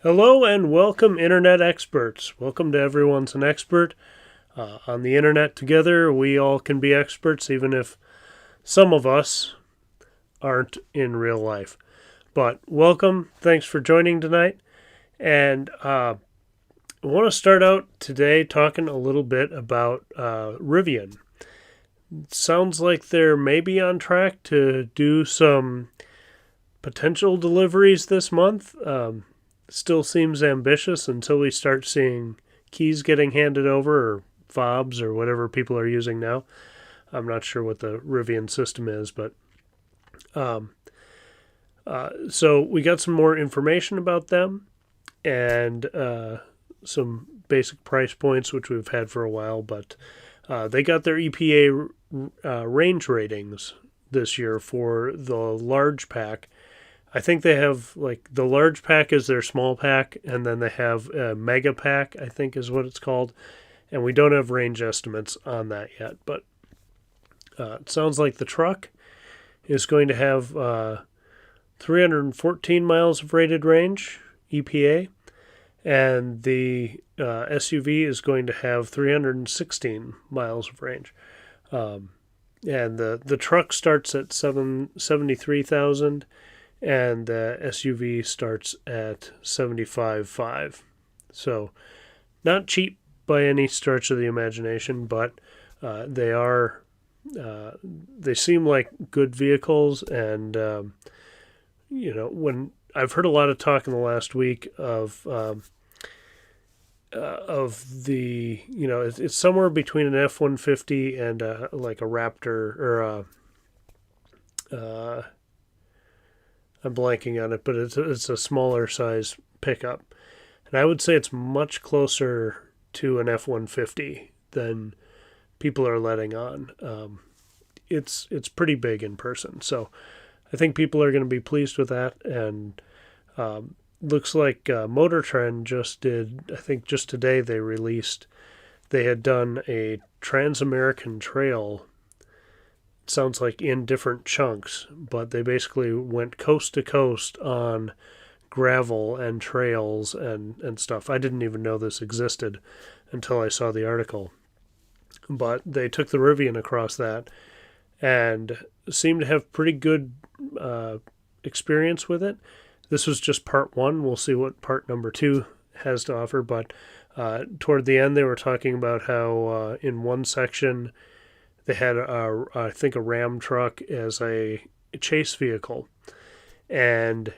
Hello and welcome, Internet experts. Welcome to Everyone's an Expert. On the Internet together, we all can be experts, even if some of us aren't in real life. But welcome. Thanks for joining tonight. And I want to start out today talking a little bit about Rivian. It sounds like they're maybe on track to do some potential deliveries this month. Still seems ambitious until we start seeing keys getting handed over, or fobs, or whatever people are using now. I'm not sure what the Rivian system is, but so we got some more information about them and some basic price points, which we've had for a while. But they got their EPA range ratings this year for the large pack. I think they have, like, the large pack is their small pack, and then they have a mega pack, I think is what it's called. And we don't have range estimates on that yet, but it sounds like the truck is going to have 314 miles of rated range, EPA, and the SUV is going to have 316 miles of range. And the truck starts at 73,000. And the SUV starts at 75.5. So not cheap by any stretch of the imagination, but they are they seem like good vehicles. And when I've heard a lot of talk in the last week of the, it's somewhere between an F-150 and like a Raptor, or I'm blanking on it, but it's a smaller size pickup. And I would say it's much closer to an F-150 than people are letting on. It's pretty big in person. So I think people are going to be pleased with that. And looks like Motor Trend just did, I think just today they had done a Trans-American Trail. Sounds like in different chunks, but they basically went coast to coast on gravel and trails and stuff. I didn't even know this existed until I saw the article. But they took the Rivian across that and seemed to have pretty good experience with it. This was just part one. We'll see what part number two has to offer. But toward the end, they were talking about how in one section they had, I think, a Ram truck as a chase vehicle. And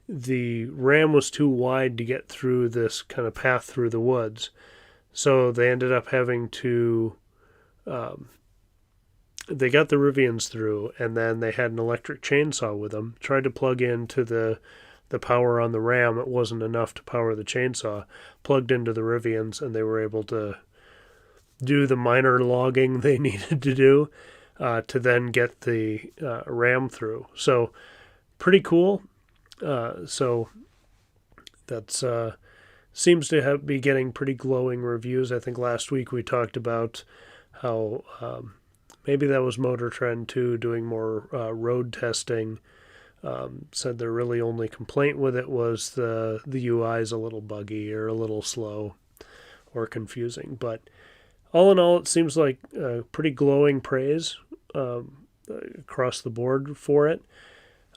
the Ram was too wide to get through this kind of path through the woods. So they ended up having to, they got the Rivians through, and then they had an electric chainsaw with them. Tried to plug into the power on the Ram. It wasn't enough to power the chainsaw. Plugged into the Rivians, and they were able to do the minor logging they needed to do to then get the Ram through. So pretty cool. So that's seems to be getting pretty glowing reviews. I think last week we talked about how maybe that was Motor Trend too, doing more road testing. Said their really only complaint with it was the UI is a little buggy or a little slow or confusing. But all in all, it seems like pretty glowing praise across the board for it.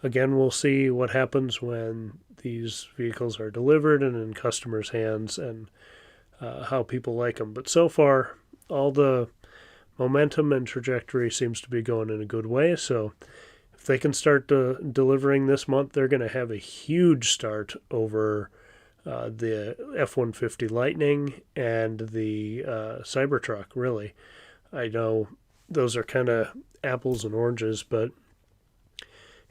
Again, we'll see what happens when these vehicles are delivered and in customers' hands, and how people like them. But so far, all the momentum and trajectory seems to be going in a good way. So if they can start delivering this month, they're going to have a huge start over the F-150 Lightning and the Cybertruck, really. I know those are kind of apples and oranges, but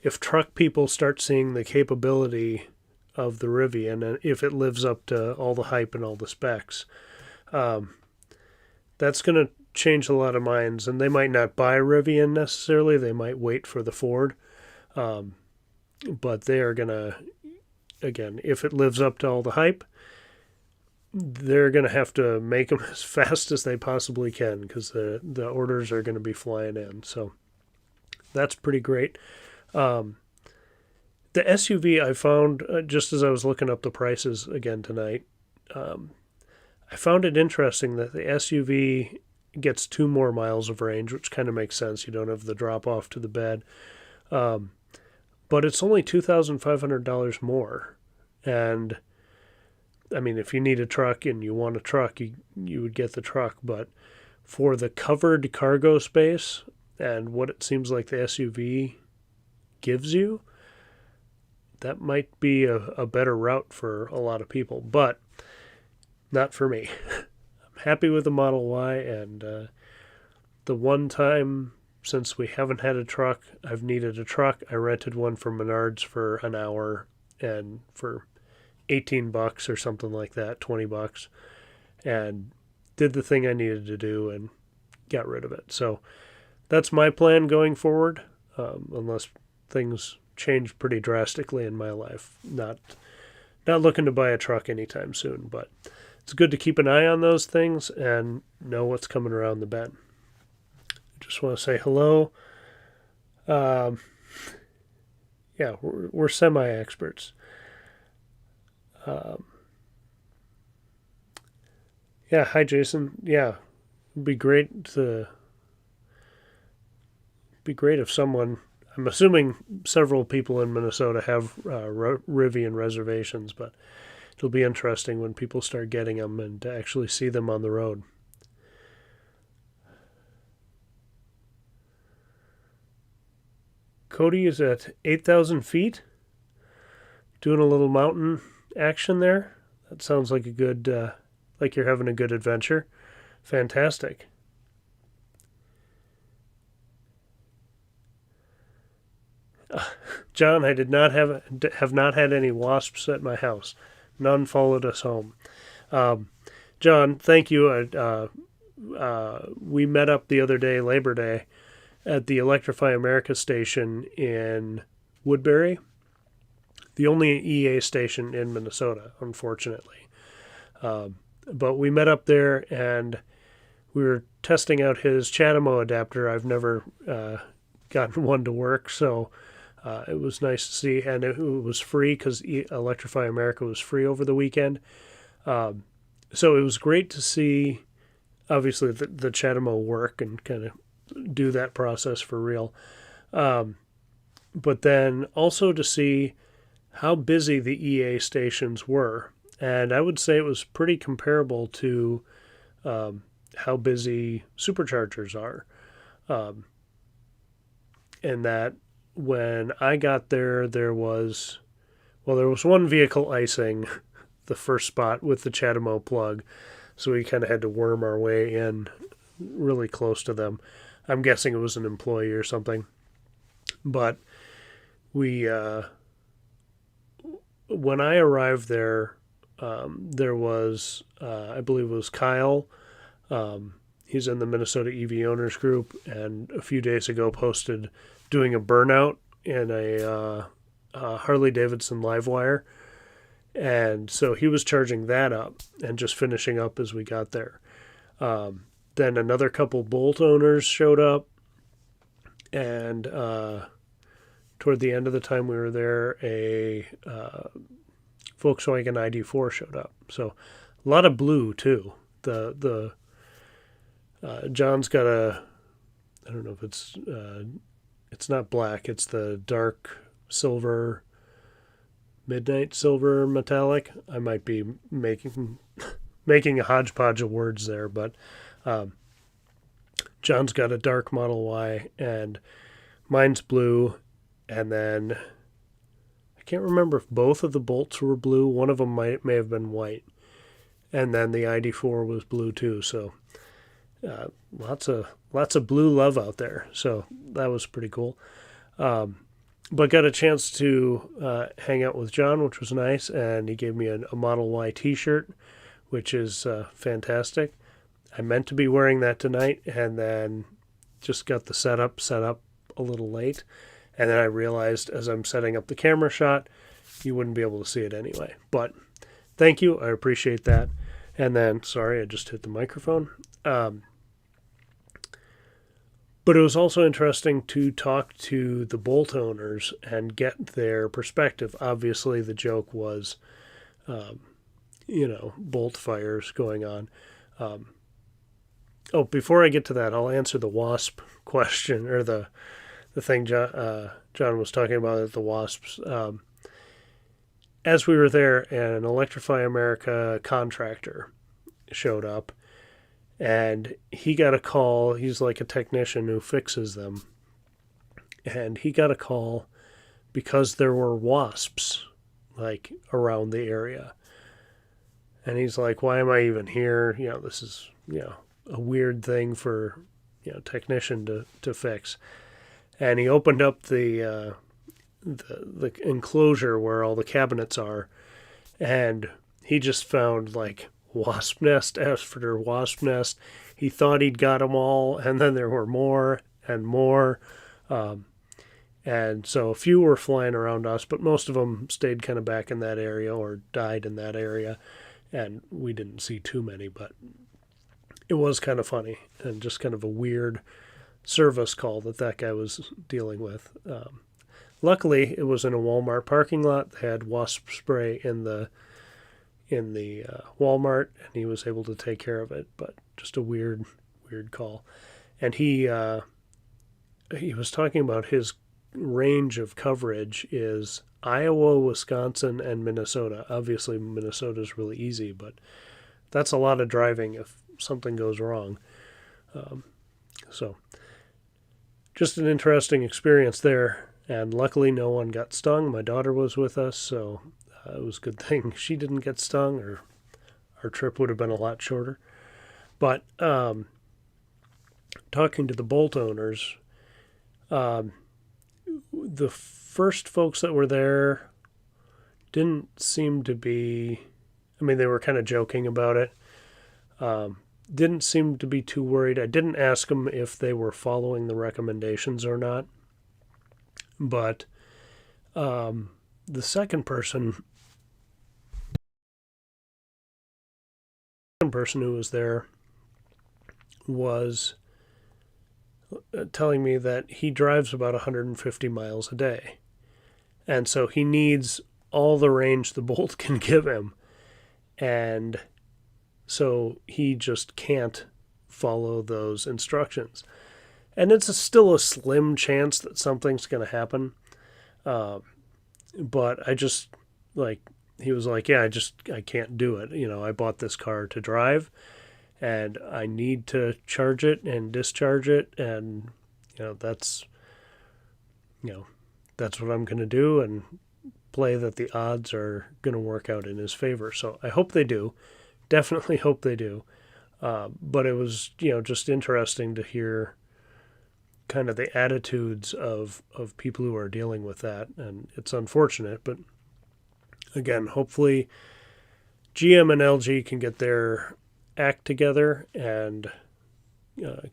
if truck people start seeing the capability of the Rivian, and if it lives up to all the hype and all the specs, that's going to change a lot of minds. And they might not buy Rivian necessarily. They might wait for the Ford. But they are going to, again, if it lives up to all the hype, they're going to have to make them as fast as they possibly can, because the orders are going to be flying in. So that's pretty great. The SUV I found, just as I was looking up the prices again tonight, I found it interesting that the SUV gets 2 more miles of range, which kind of makes sense. You don't have the drop off to the bed. Um, but it's only $2,500 more. And I mean, if you need a truck and you want a truck, you would get the truck. But for the covered cargo space and what it seems like the SUV gives you, that might be a better route for a lot of people. But not for me. I'm happy with the Model Y, and the one time since we haven't had a truck, I've needed a truck. I rented one from Menards for an hour, and for $18 or something like that, $20, and did the thing I needed to do and got rid of it. So that's my plan going forward, unless things change pretty drastically in my life. Not looking to buy a truck anytime soon, but it's good to keep an eye on those things and know what's coming around the bend. Just want to say hello. Yeah, we're semi-experts. Yeah, hi Jason. Yeah, it'd be great if someone. I'm assuming several people in Minnesota have Rivian reservations, but it'll be interesting when people start getting them and to actually see them on the road. Cody is at 8,000 feet, doing a little mountain action there. That sounds like a good, like you're having a good adventure. Fantastic. John, I did not have not had any wasps at my house. None followed us home. John, thank you. We met up the other day, Labor Day, at the Electrify America station in Woodbury, the only EA station in Minnesota, unfortunately. But we met up there, and we were testing out his Chatamo adapter. I've never gotten one to work, so it was nice to see. And it was free because Electrify America was free over the weekend. So it was great to see, obviously, the Chatamo work and kind of do that process for real. But then also to see how busy the EA stations were. And I would say it was pretty comparable to how busy superchargers are. And that when I got there, there was one vehicle icing the first spot with the Chatamo plug. So we kind of had to worm our way in really close to them. I'm guessing it was an employee or something. But we, when I arrived there, there was, I believe it was Kyle. He's in the Minnesota EV Owners Group, and a few days ago posted doing a burnout in a Harley Davidson Livewire. And so he was charging that up and just finishing up as we got there. Then another couple Bolt owners showed up, and toward the end of the time we were there, a Volkswagen ID4 showed up. So a lot of blue too. The John's got I don't know if it's not black. It's the dark silver, midnight silver metallic. I might be making a hodgepodge of words there, but John's got a dark Model Y, and mine's blue, and then I can't remember if both of the bolts were blue. One of them may have been white, and then the ID4 was blue too. So lots of blue love out there. So that was pretty cool. But got a chance to hang out with John, which was nice, and he gave me a Model Y T-shirt, which is fantastic. I meant to be wearing that tonight, and then just got the setup set up a little late. And then I realized as I'm setting up the camera shot, you wouldn't be able to see it anyway. But thank you. I appreciate that. And then, sorry, I just hit the microphone. But it was also interesting to talk to the Bolt owners and get their perspective. Obviously, the joke was, um, Bolt fires going on. Um, before I get to that, I'll answer the wasp question, or the thing John was talking about at the wasps. As we were there, an Electrify America contractor showed up, and he got a call. He's like a technician who fixes them, and he got a call because there were wasps like around the area. And he's like, "Why am I even here? This is a weird thing for technician to fix." And he opened up the enclosure where all the cabinets are, and he just found like wasp nest after wasp nest. He thought he'd got them all, and then there were more and more. And so a few were flying around us, but most of them stayed kind of back in that area or died in that area. And we didn't see too many, but it was kind of funny and just kind of a weird service call that guy was dealing with. Luckily, it was in a Walmart parking lot. They had wasp spray in the Walmart, and he was able to take care of it. But just a weird call. And he was talking about his range of coverage is Iowa, Wisconsin, and Minnesota. Obviously, Minnesota is really easy, but that's a lot of driving if something goes wrong. So, just an interesting experience there. And luckily, no one got stung. My daughter was with us, so it was a good thing she didn't get stung, or our trip would have been a lot shorter. But talking to the Bolt owners, the first folks that were there didn't seem to be, they were kind of joking about it. Didn't seem to be too worried. I didn't ask them if they were following the recommendations or not. But the second person who was there was telling me that he drives about 150 miles a day. And so he needs all the range the Bolt can give him. And so he just can't follow those instructions. And it's still a slim chance that something's going to happen. But I just, he was like, yeah, I can't do it. I bought this car to drive, and I need to charge it and discharge it. And, that's what I'm going to do, and play that the odds are going to work out in his favor. So I hope they do. Definitely hope they do. But it was, just interesting to hear kind of the attitudes of people who are dealing with that. And it's unfortunate, but again, hopefully GM and LG can get their act together and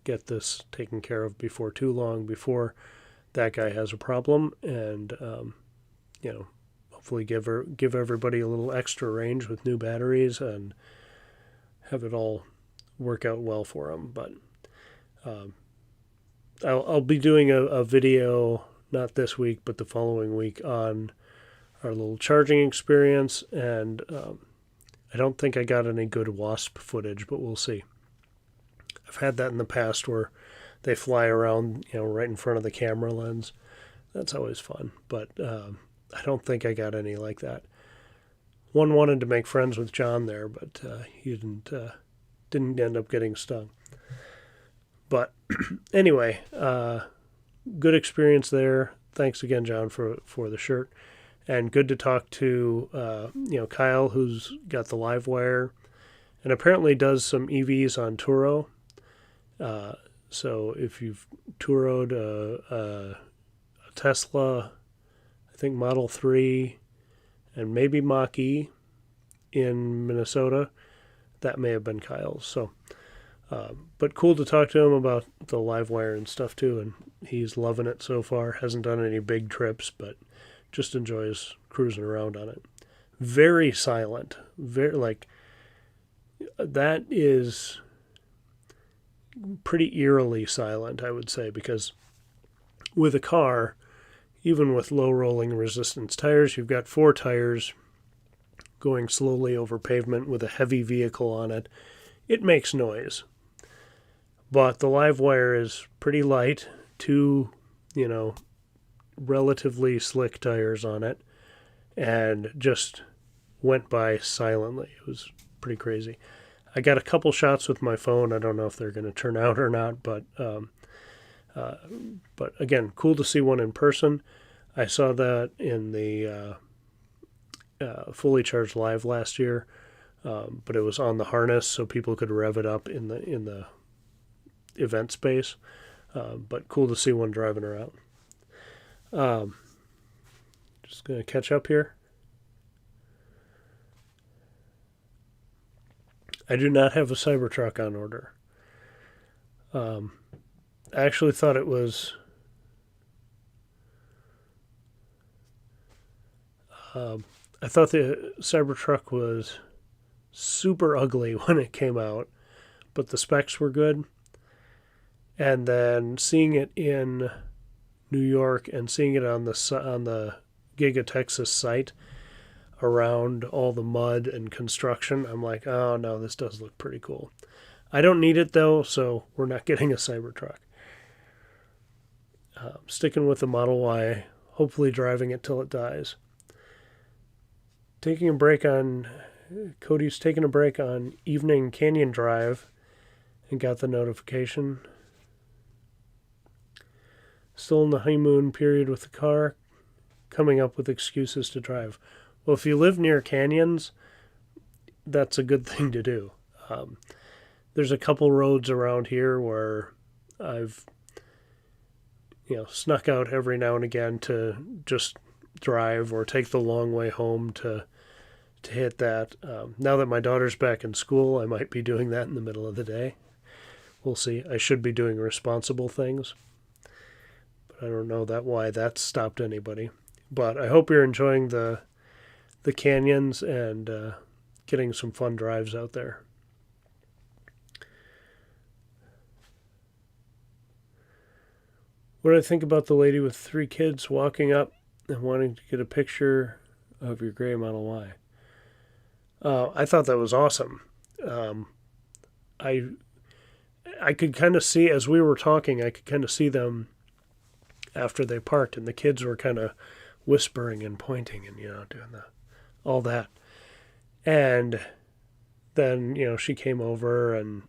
get this taken care of before too long, before that guy has a problem, and hopefully give everybody a little extra range with new batteries and have it all work out well for them. But I'll be doing a video, not this week, but the following week, on our little charging experience. And I don't think I got any good wasp footage, but we'll see. I've had that in the past where they fly around, right in front of the camera lens. That's always fun. But I don't think I got any like that. One wanted to make friends with John there, but he didn't end up getting stung. But anyway, good experience there. Thanks again, John, for the shirt. And good to talk to, Kyle, who's got the live wire and apparently does some EVs on Turo. So if you've Turoed a Tesla, I think Model 3, and maybe Mach-E in Minnesota, that may have been Kyle's. So, but cool to talk to him about the live wire and stuff too, and he's loving it so far. Hasn't done any big trips, but just enjoys cruising around on it. Very silent. Very, that is, pretty eerily silent, I would say, because with a car, even with low rolling resistance tires, you've got 4 tires going slowly over pavement with a heavy vehicle on it. It makes noise. But the live wire is pretty light, 2, relatively slick tires on it, and just went by silently. It was pretty crazy. I got a couple shots with my phone. I don't know if they're going to turn out or not, but again, cool to see one in person. I saw that in the Fully Charged Live last year, but it was on the harness, so people could rev it up in the event space. But cool to see one driving around. Just going to catch up here. I do not have a Cybertruck on order. I actually thought it was... I thought the Cybertruck was super ugly when it came out, but the specs were good. And then seeing it in New York and seeing it on the Giga Texas site around all the mud and construction, I'm like, oh no, this does look pretty cool. I don't need it though, so we're not getting a Cybertruck. Sticking with the Model Y, hopefully driving it till it dies. Cody's taking a break on evening canyon drive and got the notification. Still in the honeymoon period with the car, coming up with excuses to drive. Well, if you live near canyons, that's a good thing to do. There's a couple roads around here where I've snuck out every now and again to just drive or take the long way home to hit that. Now that my daughter's back in school, I might be doing that in the middle of the day. We'll see. I should be doing responsible things, but I don't know why that stopped anybody. But I hope you're enjoying the canyons and getting some fun drives out there. What do I think about the lady with 3 kids walking up and wanting to get a picture of your gray Model Y? I thought that was awesome. I could kind of see, as we were talking, I could kind of see them after they parked, and the kids were kind of whispering and pointing and doing all that. And then she came over, and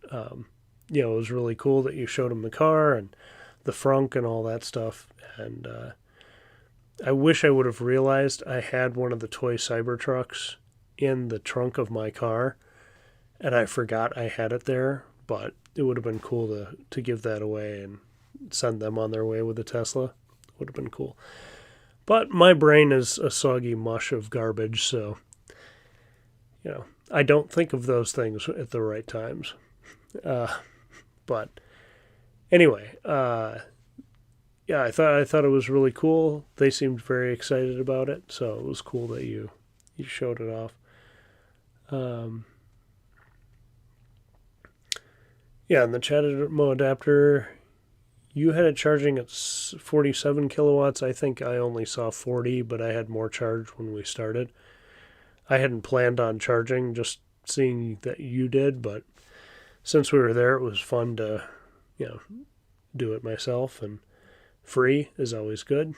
it was really cool that you showed them the car and the frunk and all that stuff. And I wish I would have realized I had one of the toy Cybertrucks in the trunk of my car, and I forgot I had it there. But it would have been cool to give that away and send them on their way with a Tesla. Would have been cool. But my brain is a soggy mush of garbage, so I don't think of those things at the right times. But anyway, I thought it was really cool. They seemed very excited about it, so it was cool that you showed it off. And the CHAdeMO adapter, you had it charging at 47 kilowatts. I think I only saw 40, but I had more charge when we started. I hadn't planned on charging, just seeing that you did, but since we were there, it was fun to, do it myself, and free is always good.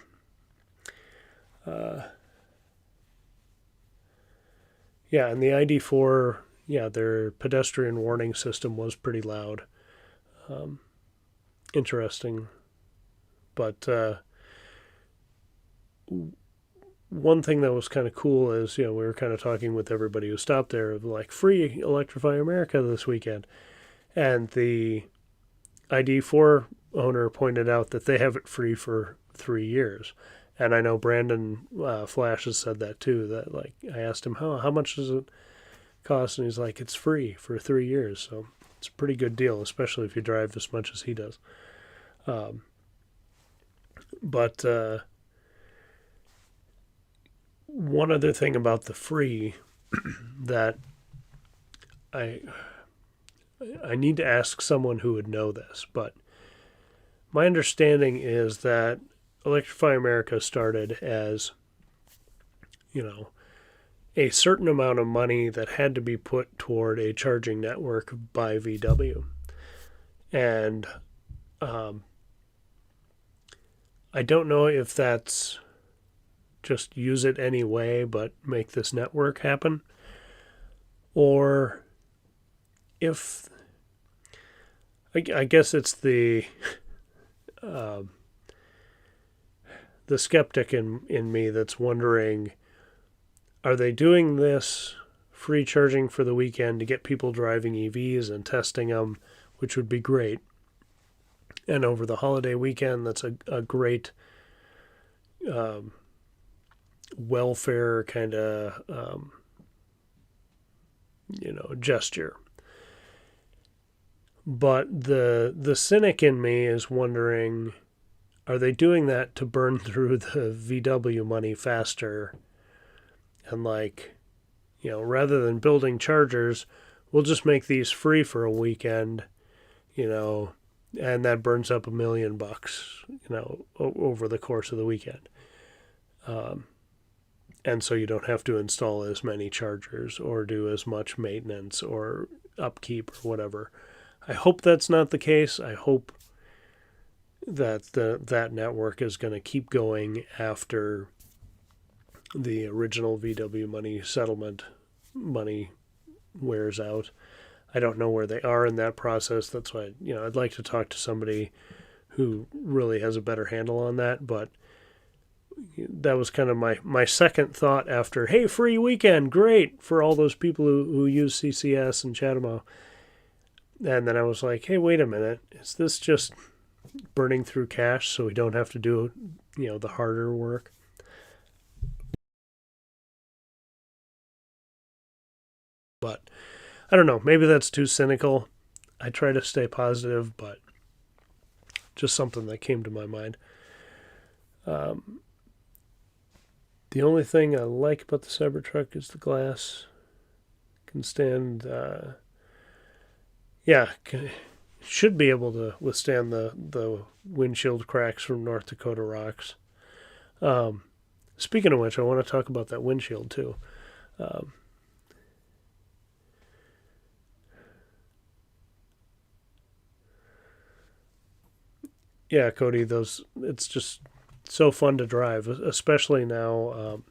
And the ID4, their pedestrian warning system was pretty loud. Interesting. But one thing that was kind of cool is, we were kind of talking with everybody who stopped there of like free Electrify America this weekend. And the ID4 owner pointed out that they have it free for 3 years. And I know Brandon Flash has said that too, that like I asked him, how much does it cost? And he's like, it's free for 3 years. So it's a pretty good deal, especially if you drive as much as he does. But one other thing about the free that I I need to ask someone who would know this, but my understanding is that Electrify America started as, you know, a certain amount of money that had to be put toward a charging network by VW. And I don't know if that's just use it anyway, but make this network happen, or if I guess it's the skeptic in me that's wondering, are they doing this free charging for the weekend to get people driving EVs and testing them, which would be great. And over the holiday weekend, that's a great welfare kind of, gesture. But the cynic in me is wondering, are they doing that to burn through the VW money faster? And rather than building chargers, we'll just make these free for a weekend, and that burns up $1 million, over the course of the weekend. And so you don't have to install as many chargers or do as much maintenance or upkeep or whatever. I hope that's not the case. I hope that that network is going to keep going after the original VW money settlement money wears out. I don't know where they are in that process. That's why, I'd like to talk to somebody who really has a better handle on that. But that was kind of my second thought after, hey, free weekend, great for all those people who use CCS and Chatham. And then I was like, hey, wait a minute. Is this just burning through cash so we don't have to do, the harder work? But I don't know. Maybe that's too cynical. I try to stay positive, but just something that came to my mind. The only thing I like about the Cybertruck is the glass. Can stand, should be able to withstand the windshield cracks from North Dakota rocks. Speaking of which, I want to talk about that windshield too. Yeah, Cody, it's just so fun to drive, especially now.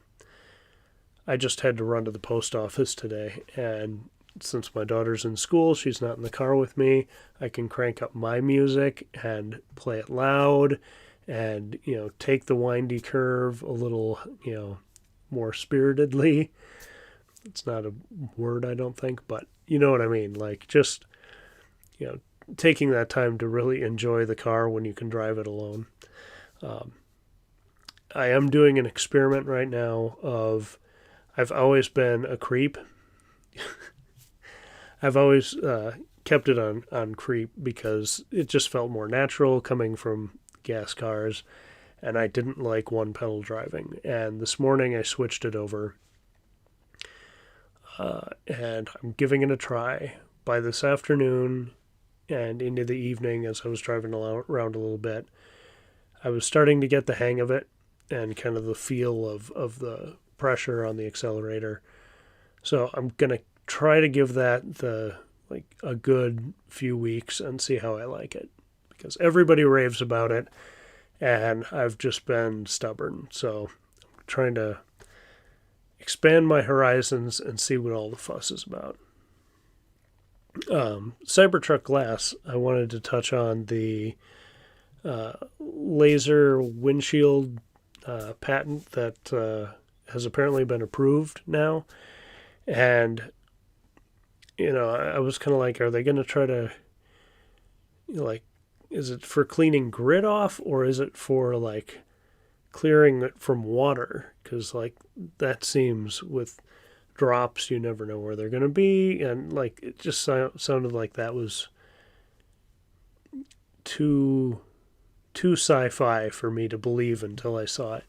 I just had to run to the post office today, and since my daughter's in school, she's not in the car with me. I can crank up my music and play it loud and, take the windy curve a little, more spiritedly. It's not a word, I don't think, but you know what I mean. Just, taking that time to really enjoy the car when you can drive it alone. I am doing an experiment right now I've always been a creep. I've always kept it on creep because it just felt more natural coming from gas cars, and I didn't like one pedal driving. And this morning I switched it over, and I'm giving it a try. By this afternoon and into the evening, as I was driving around a little bit, I was starting to get the hang of it and kind of the feel of the pressure on the accelerator. So I'm going to try to give that a good few weeks and see how I like it, because everybody raves about it and I've just been stubborn. So I'm trying to expand my horizons and see what all the fuss is about. Cybertruck glass, I wanted to touch on the laser windshield patent that has apparently been approved now. And, I was kind of like, are they going to try to, is it for cleaning grit off, or is it for, clearing it from water? Because, that seems, with drops, you never know where they're going to be. And, it just sounded like that was too sci-fi for me to believe until I saw it.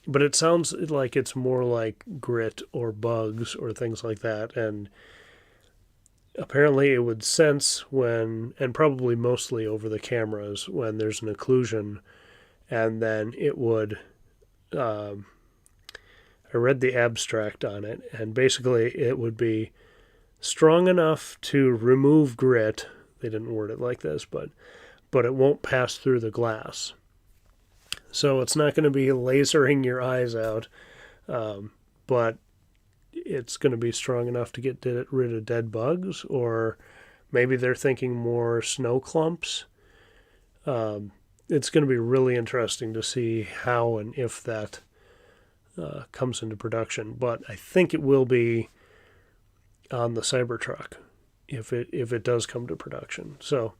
But it sounds like it's more like grit or bugs or things like that. And apparently it would sense when, and probably mostly over the cameras, when there's an occlusion, and then it would. I read the abstract on it, and basically it would be strong enough to remove grit. They didn't word it like this, but it won't pass through the glass. So it's not going to be lasering your eyes out, but it's going to be strong enough to get rid of dead bugs, or maybe they're thinking more snow clumps. It's going to be really interesting to see how and if that comes into production. But I think it will be on the Cybertruck if it does come to production. So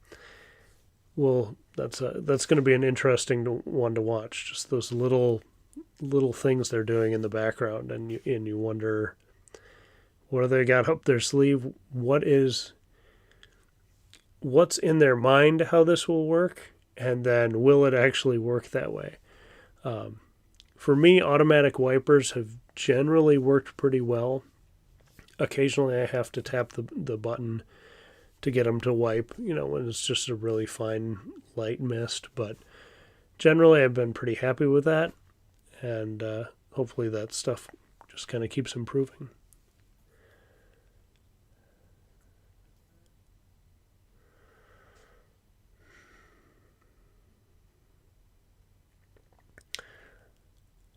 that's going to be an interesting one to watch. Just those little things they're doing in the background, and you wonder, what do they got up their sleeve? What's in their mind how this will work, and then will it actually work that way? For me, automatic wipers have generally worked pretty well. Occasionally I have to tap the button to get them to wipe, when it's just a really fine light mist. But generally I've been pretty happy with that, and hopefully that stuff just kind of keeps improving.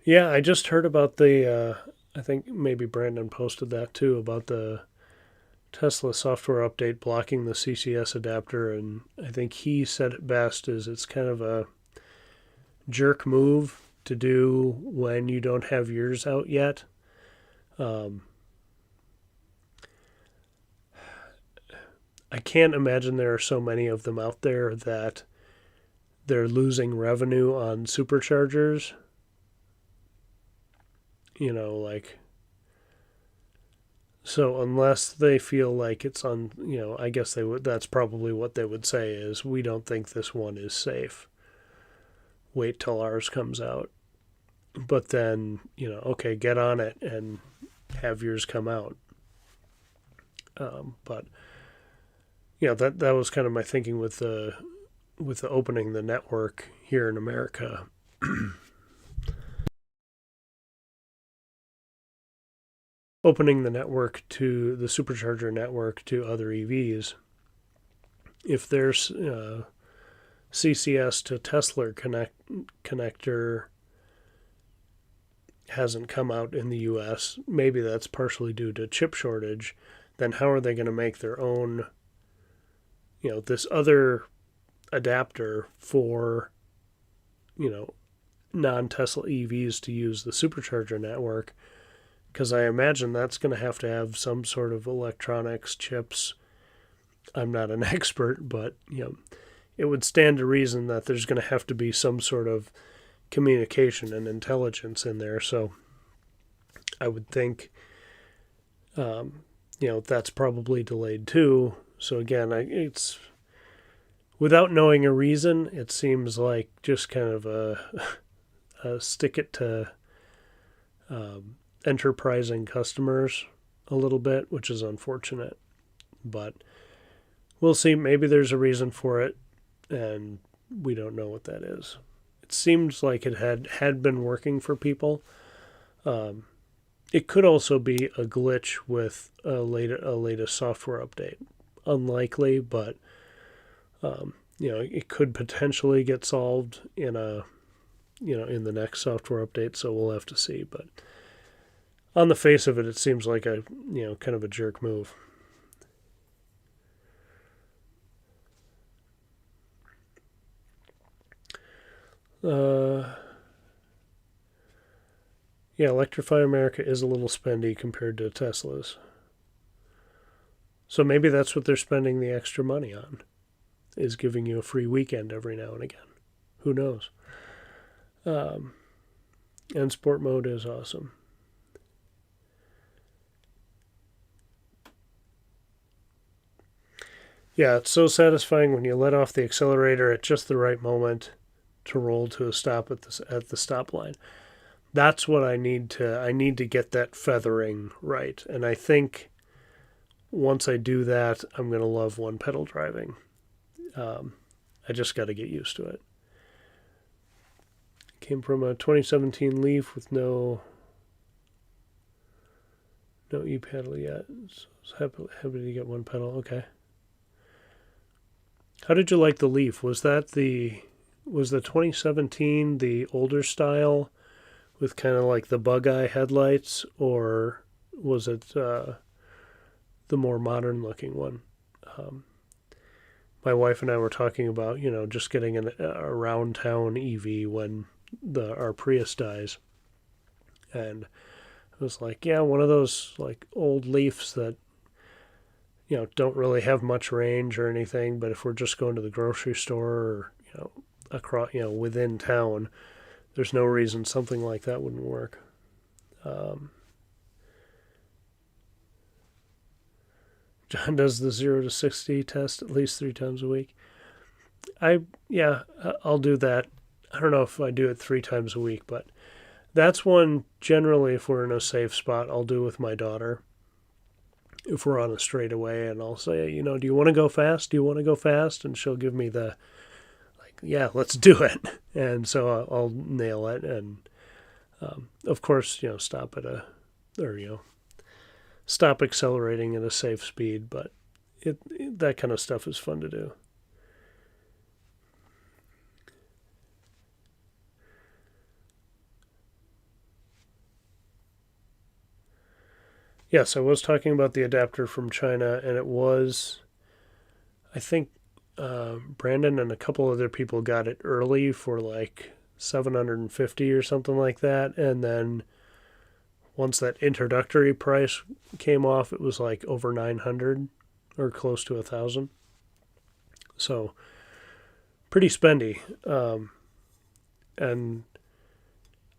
Yeah, I just heard about I think maybe Brandon posted that too, about the Tesla software update blocking the CCS adapter, and I think he said it best is it's kind of a jerk move to do when you don't have yours out yet. I can't imagine there are so many of them out there that they're losing revenue on superchargers. Like, so unless they feel like it's on, I guess that's probably what they would say is, we don't think this one is safe. Wait till ours comes out. But then, okay, get on it and have yours come out. But that was kind of my thinking with the opening the network here in America. Opening the network to the supercharger network to other EVs. If there's CCS to Tesla connector hasn't come out in the US, maybe that's partially due to chip shortage, then how are they going to make their own, this other adapter for, non-Tesla EVs to use the supercharger network? Because I imagine that's going to have some sort of electronics, chips. I'm not an expert, but it would stand to reason that there's going to have to be some sort of communication and intelligence in there. So I would think, that's probably delayed too. So again, it's without knowing a reason, it seems like just kind of a stick it to enterprising customers a little bit, which is unfortunate. But we'll see. Maybe there's a reason for it, and we don't know what that is. It seems like it had been working for people. It could also be a glitch with a latest software update. Unlikely, but it could potentially get solved in in the next software update. So we'll have to see. But on the face of it, it seems like a kind of a jerk move. Yeah, Electrify America is a little spendy compared to Tesla's. So maybe that's what they're spending the extra money on, is giving you a free weekend every now and again. Who knows? And sport mode is awesome. Yeah, it's so satisfying when you let off the accelerator at just the right moment to roll to a stop at the stop line. That's what I need to get that feathering right. And I think once I do that, I'm going to love one pedal driving. I just got to get used to it. Came from a 2017 Leaf with no e-pedal yet. So I was happy to get one pedal. Okay. How did you like the Leaf? Was the 2017 the older style with kind of like the bug eye headlights, or was it the more modern looking one? Um, my wife and I were talking about, just getting a around town EV when our Prius dies, and it was like, yeah, one of those like old Leafs that don't really have much range or anything, but if we're just going to the grocery store or across within town, there's no reason something like that wouldn't work. John does the 0 to 60 test at least 3 times a week. I'll do that. I don't know if I do it 3 times a week, but that's one generally if we're in a safe spot I'll do with my daughter. If we're on a straightaway, and I'll say, do you want to go fast? Do you want to go fast? And she'll give me the yeah, let's do it. And so I'll nail it, and of course, stop at stop accelerating at a safe speed. But that kind of stuff is fun to do. Yes, I was talking about the adapter from China, and it was, I think, Brandon and a couple other people got it early for like 750 or something like that, and then once that introductory price came off, it was like over 900 or close to 1,000. So pretty spendy, and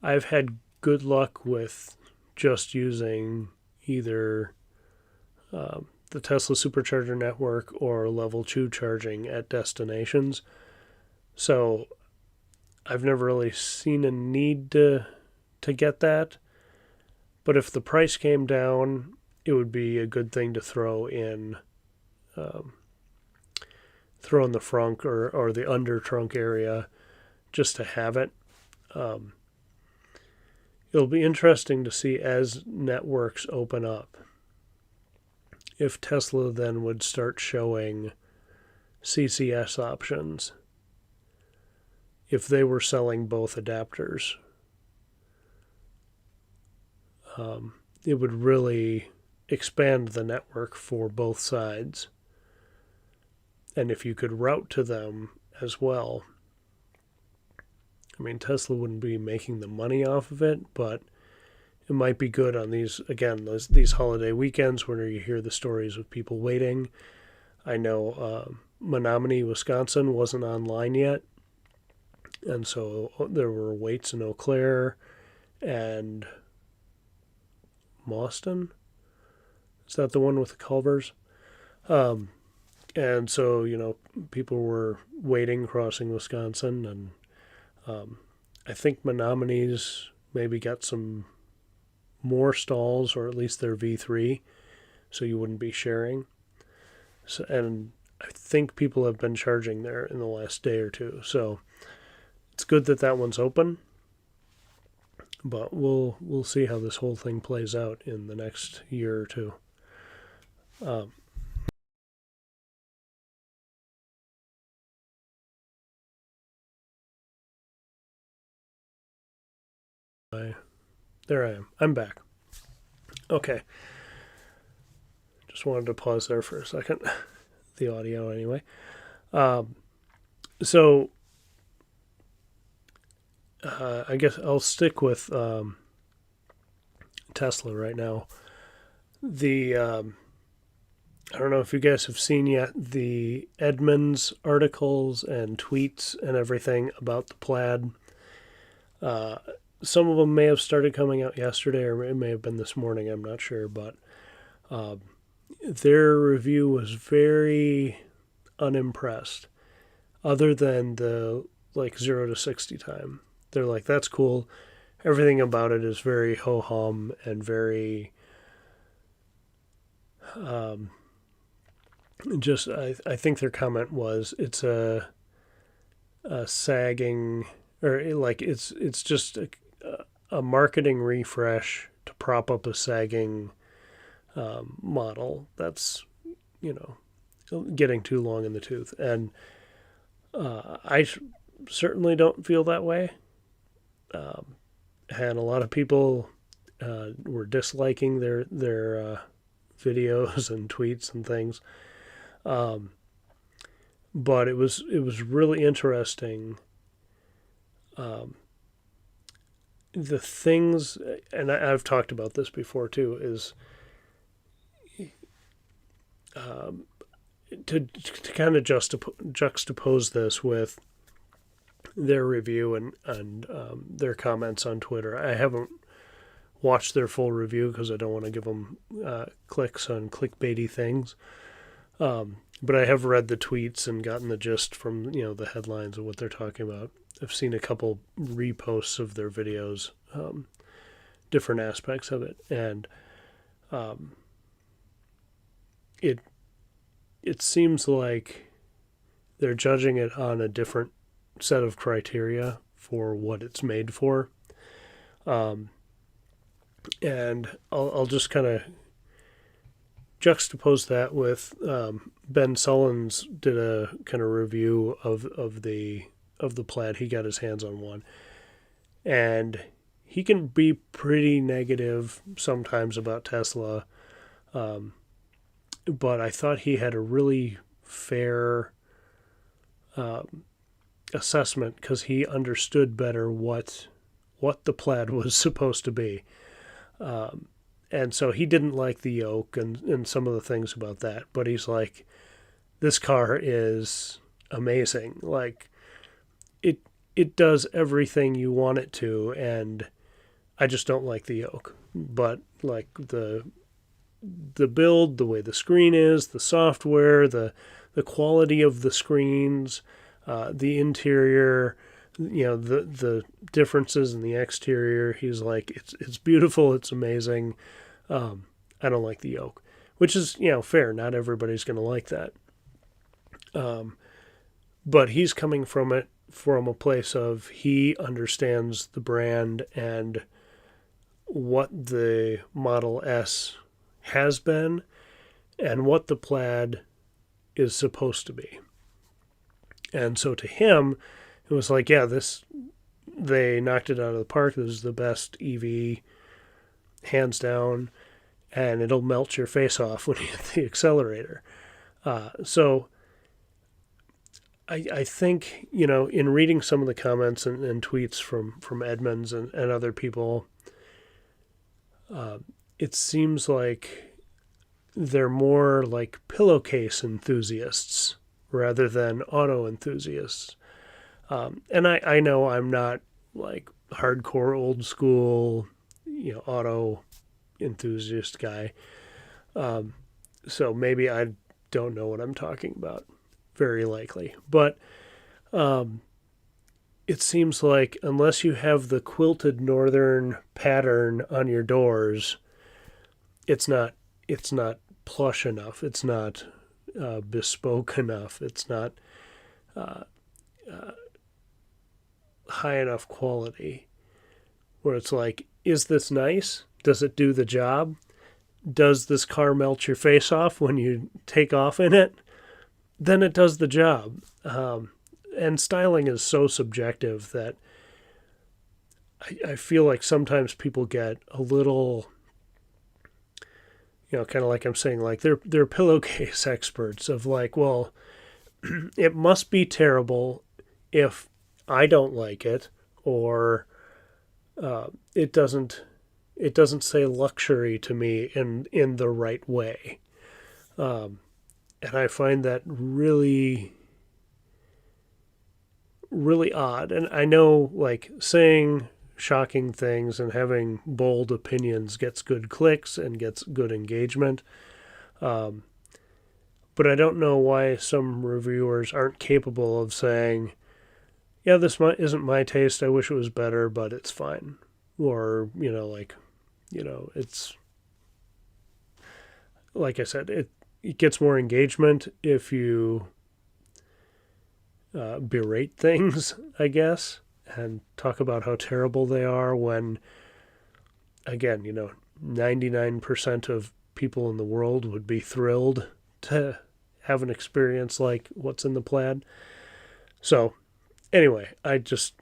I've had good luck with just using either the Tesla Supercharger network or level 2 charging at destinations. So I've never really seen a need to get that. But if the price came down, it would be a good thing to throw in the frunk or the under trunk area just to have it. It'll be interesting to see as networks open up if Tesla then would start showing CCS options if they were selling both adapters. It would really expand the network for both sides. And if you could route to them as well, I mean, Tesla wouldn't be making the money off of it, but it might be good on these holiday weekends where you hear the stories of people waiting. I know Menominee, Wisconsin wasn't online yet, and so there were waits in Eau Claire and Mauston. Is that the one with the Culvers? And so, people were waiting crossing Wisconsin, and I think Menominee's maybe got some more stalls, or at least their V3, so you wouldn't be sharing. So, and I think people have been charging there in the last day or two. So it's good that one's open. But we'll see how this whole thing plays out in the next year or two. There I am. I'm back. Okay. Just wanted to pause there for a second. The audio, anyway. So I guess I'll stick with Tesla right now. I don't know if you guys have seen yet the Edmunds articles and tweets and everything about the Plaid. Some of them may have started coming out yesterday, or it may have been this morning. I'm not sure, but their review was very unimpressed. Other than the 0 to 60 time, they're like, that's cool. Everything about it is very ho hum and very just I think their comment was it's a sagging, or like it's just a marketing refresh to prop up a sagging model that's, you know, getting too long in the tooth. And I certainly don't feel that way. And a lot of people were disliking their videos and tweets and things. But it was really interesting. The things, and I've talked about this before too, is to kind of juxtapose this with their review and their comments on Twitter. I haven't watched their full review because I don't want to give them clicks on clickbaity things. But I have read the tweets and gotten the gist from, you know, the headlines of what they're talking about. I've seen a couple reposts of their videos, different aspects of it, and it seems like they're judging it on a different set of criteria for what it's made for. And I'll just kind of juxtapose that with Ben Sullins did a kind of review of the Plaid. He got his hands on one, and he can be pretty negative sometimes about Tesla, but I thought he had a really fair assessment because he understood better what the Plaid was supposed to be. And so he didn't like the yoke and some of the things about that. But he's like, this car is amazing. Like, it does everything you want it to, and I just don't like the yoke. But, like, the build, the way the screen is, the software, the quality of the screens, the interior, you know, the differences in the exterior. He's like, it's beautiful, it's amazing. I don't like the yoke, which is, you know, fair. Not everybody's going to like that. But he's coming from it from a place of he understands the brand and what the Model S has been and what the Plaid is supposed to be. And so to him, it was like, yeah, they knocked it out of the park. This is the best EV, hands down, and it'll melt your face off when you hit the accelerator. So I think, you know, in reading some of the comments and tweets from Edmunds and other people, it seems like they're more like pillowcase enthusiasts rather than auto enthusiasts. And I know I'm not like hardcore old school, you know, auto enthusiast guy. So maybe I don't know what I'm talking about. Very likely. But it seems like unless you have the quilted northern pattern on your doors, it's not plush enough. It's not bespoke enough. It's not high enough quality where it's like, is this nice? Does it do the job? Does this car melt your face off when you take off in it? Then it does the job. And styling is so subjective that I feel like sometimes people get a little, you know, kind of like I'm saying, like they're pillowcase experts of like, well, it must be terrible if I don't like it, or it doesn't say luxury to me in the right way. And I find that really, really odd. And I know, like, saying shocking things and having bold opinions gets good clicks and gets good engagement. But I don't know why some reviewers aren't capable of saying, yeah, this isn't my taste. I wish it was better, but it's fine. Or, you know, like, you know, it's, like I said, it gets more engagement if you berate things, I guess, and talk about how terrible they are when, again, 99% of people in the world would be thrilled to have an experience like what's in the Plaid. So, anyway, I just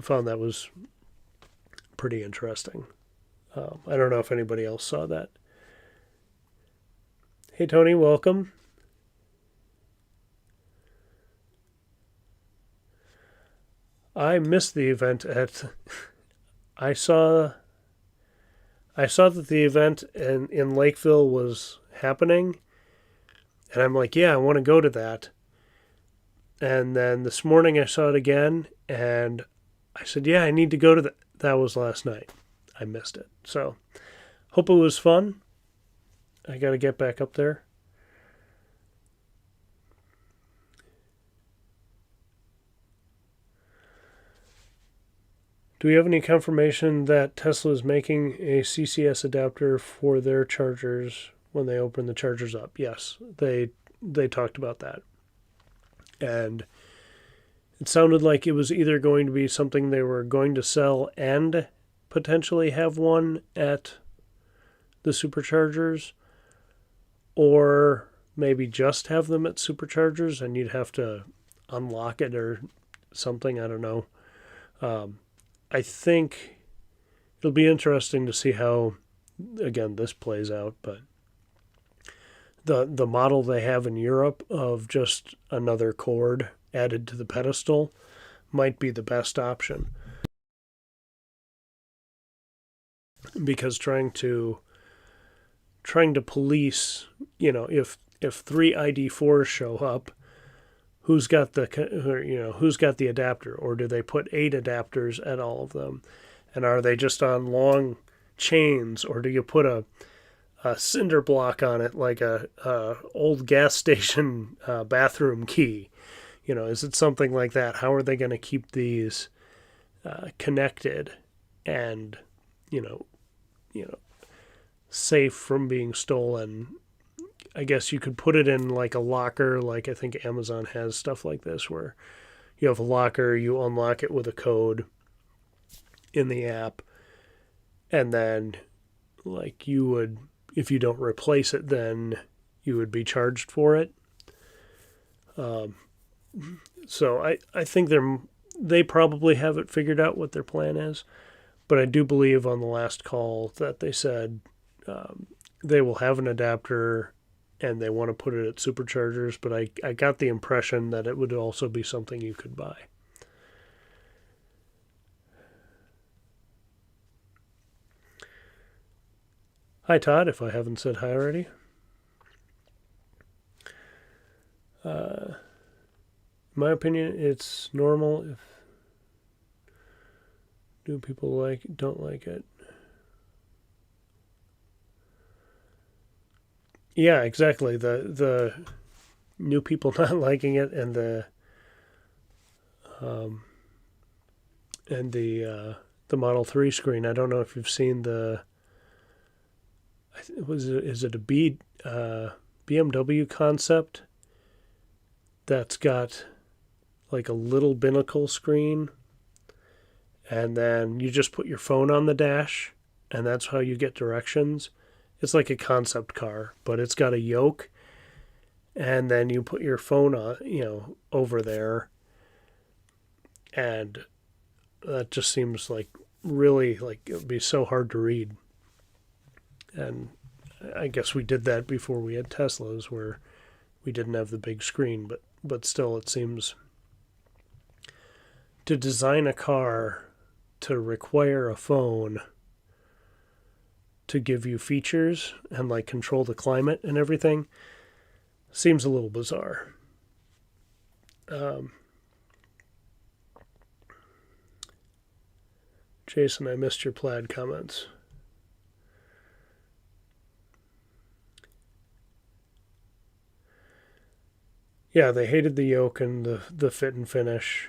found that was pretty interesting. I don't know if anybody else saw that. Hey, Tony, welcome. I missed the event at. I saw. I saw that the event in Lakeville was happening, and I'm like, yeah, I want to go to that. And then this morning I saw it again, and I said, yeah, I need to go to that. That was last night. I missed it. So, hope it was fun. I got to get back up there. Do we have any confirmation that Tesla is making a CCS adapter for their chargers when they open the chargers up? Yes, they talked about that. And it sounded like it was either going to be something they were going to sell and potentially have one at the superchargers, or maybe just have them at superchargers and you'd have to unlock it or something. I don't know. I think it'll be interesting to see how, again, this plays out. But the model they have in Europe of just another cord added to the pedestal might be the best option, because trying to police, if three ID4s show up, who's got the adapter, or do they put 8 adapters at all of them, and are they just on long chains, or do you put a cinder block on it like a old gas station bathroom key? Is it something like that? How are they going to keep these connected and safe from being stolen? I guess you could put it in like a locker, like I think Amazon has stuff like this, where you have a locker, you unlock it with a code in the app, and then like you would, if you don't replace it, then you would be charged for it. So I think they probably have it figured out what their plan is, but I do believe on the last call that they said they will have an adapter and they want to put it at superchargers, but I got the impression that it would also be something you could buy. Hi, Todd, if I haven't said hi already. In my opinion, it's normal if new people don't like it. Yeah, exactly. The new people not liking it, and the Model 3 screen. I don't know if you've seen is it a BMW concept that's got like a little binnacle screen, and then you just put your phone on the dash, and that's how you get directions. It's like a concept car, but it's got a yoke, and then you put your phone on, over there, and that just seems like really like it would be so hard to read. And I guess we did that before we had Teslas, where we didn't have the big screen, but still, it seems to design a car to require a phone to give you features and like control the climate and everything seems a little bizarre. Jason, I missed your Plaid comments. Yeah, they hated the yoke and the fit and finish.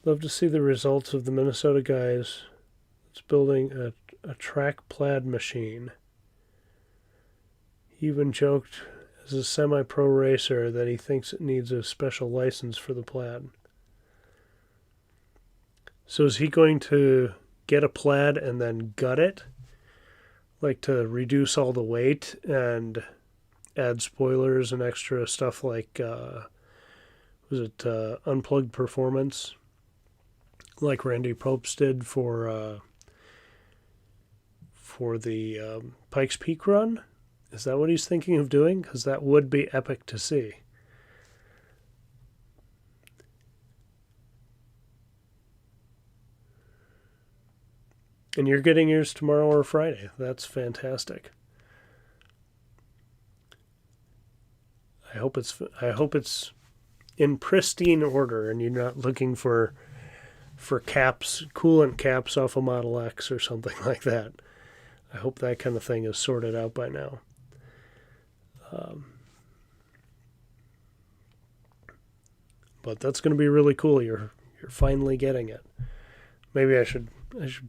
Love to see the results of the Minnesota guys. It's building a track plaid machine. He even joked as a semi-pro racer that he thinks it needs a special license for the plaid. So is he going to get a plaid and then gut it? Like to reduce all the weight and add spoilers and extra stuff like, Unplugged Performance? Like Randy Popes did for the Pikes Peak run? Is that what he's thinking of doing? Because that would be epic to see. And you're getting yours tomorrow or Friday. That's fantastic. I hope it's in pristine order and you're not looking for caps, coolant caps off a Model X or something like that. I hope that kind of thing is sorted out by now. But that's going to be really cool. You're finally getting it. Maybe I should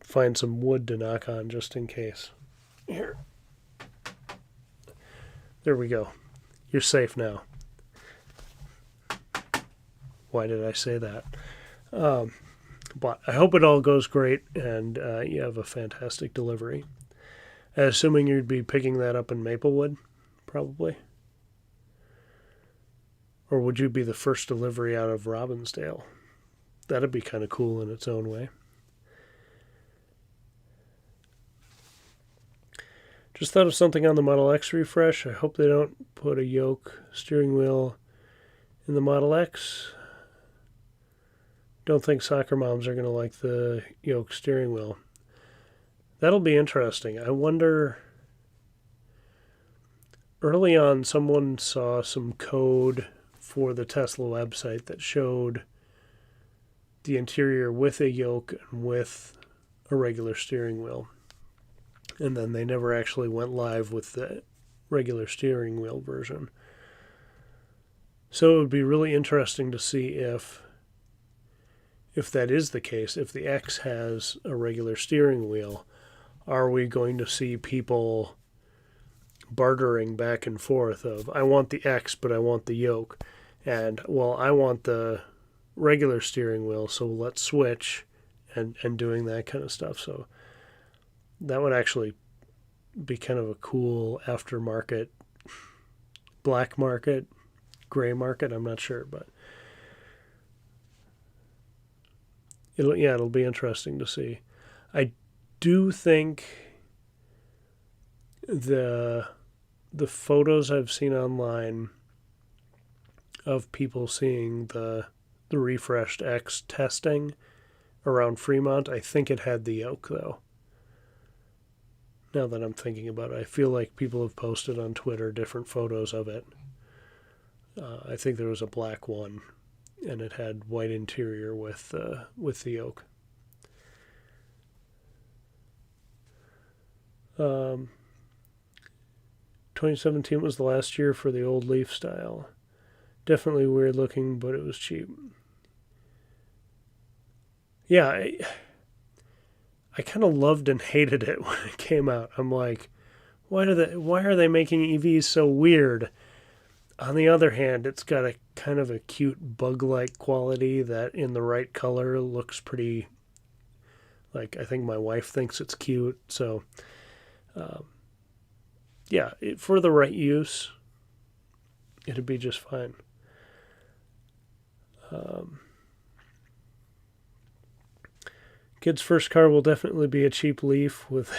find some wood to knock on just in case. Here. There we go. You're safe now. Why did I say that? But I hope it all goes great and you have a fantastic delivery. Assuming you'd be picking that up in Maplewood, probably. Or would you be the first delivery out of Robbinsdale? That'd be kind of cool in its own way. Just thought of something on the Model X refresh. I hope they don't put a yoke steering wheel in the Model X. Don't think soccer moms are going to like the yoke steering wheel. That'll be interesting. I wonder, early on someone saw some code for the Tesla website that showed the interior with a yoke and with a regular steering wheel. And then they never actually went live with the regular steering wheel version. So it would be really interesting to see if that is the case, if the X has a regular steering wheel, are we going to see people bartering back and forth of, I want the X, but I want the yoke. And, well, I want the regular steering wheel, so let's switch, and doing that kind of stuff. So that would actually be kind of a cool aftermarket, black market, gray market, I'm not sure, but it'll be interesting to see. I do think the photos I've seen online of people seeing the refreshed X testing around Fremont, I think it had the yoke though. Now that I'm thinking about it, I feel like people have posted on Twitter different photos of it. I think there was a black one, and it had white interior with the yoke. 2017 was the last year for the old Leaf style. Definitely weird looking, but it was cheap. Yeah, I kind of loved and hated it when it came out. I'm like, why are they making EVs so weird? On the other hand, it's got a kind of a cute bug-like quality that in the right color looks pretty, like, I think my wife thinks it's cute. So, yeah, for the right use, it'd be just fine. Kid's first car will definitely be a cheap Leaf with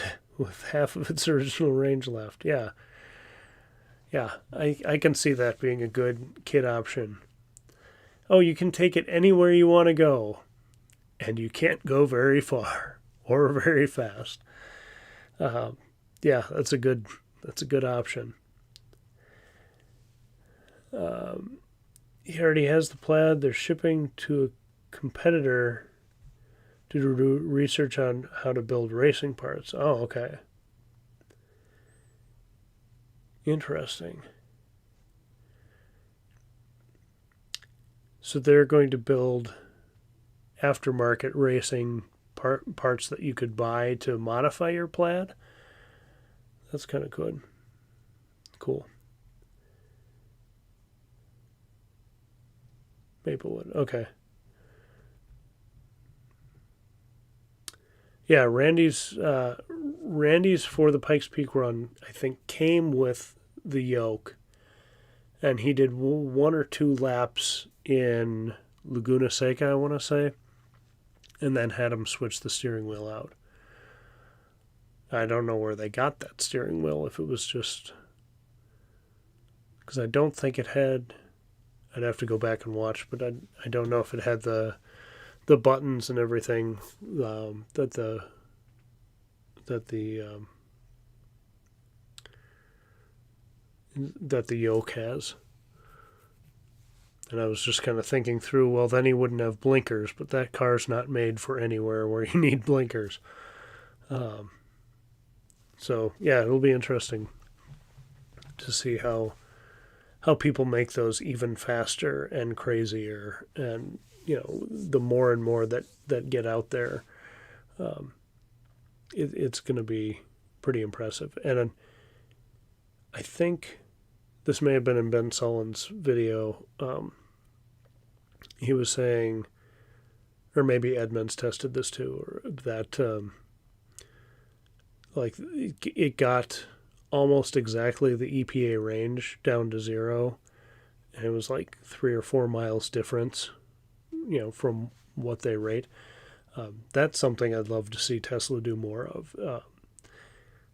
half of its original range left. Yeah. Yeah, I can see that being a good kid option. Oh, you can take it anywhere you want to go, and you can't go very far or very fast. Yeah, that's a good option. He already has the Plaid. They're shipping to a competitor to do research on how to build racing parts. Oh, okay. Interesting. So they're going to build aftermarket racing parts that you could buy to modify your Plaid. That's kind of good. Cool. Maplewood. Okay. Yeah, Randy's for the Pikes Peak run, I think, came with the yoke, and he did 1 or 2 laps in Laguna Seca, I want to say, and then had him switch the steering wheel out. I don't know where they got that steering wheel, if it was just... Because I don't think it had... I'd have to go back and watch, but I don't know if it had the buttons and everything that the yoke has. And I was just kind of thinking through, well, then he wouldn't have blinkers, but that car's not made for anywhere where you need blinkers. So yeah, it'll be interesting to see how people make those even faster and crazier, and the more and more that get out there, it's going to be pretty impressive. And I think this may have been in Ben Sullivan's video. He was saying, or maybe Edmunds tested this too, or that like it got almost exactly the EPA range down to 0, and it was like 3 or 4 miles difference, from what they rate. That's something I'd love to see Tesla do more of.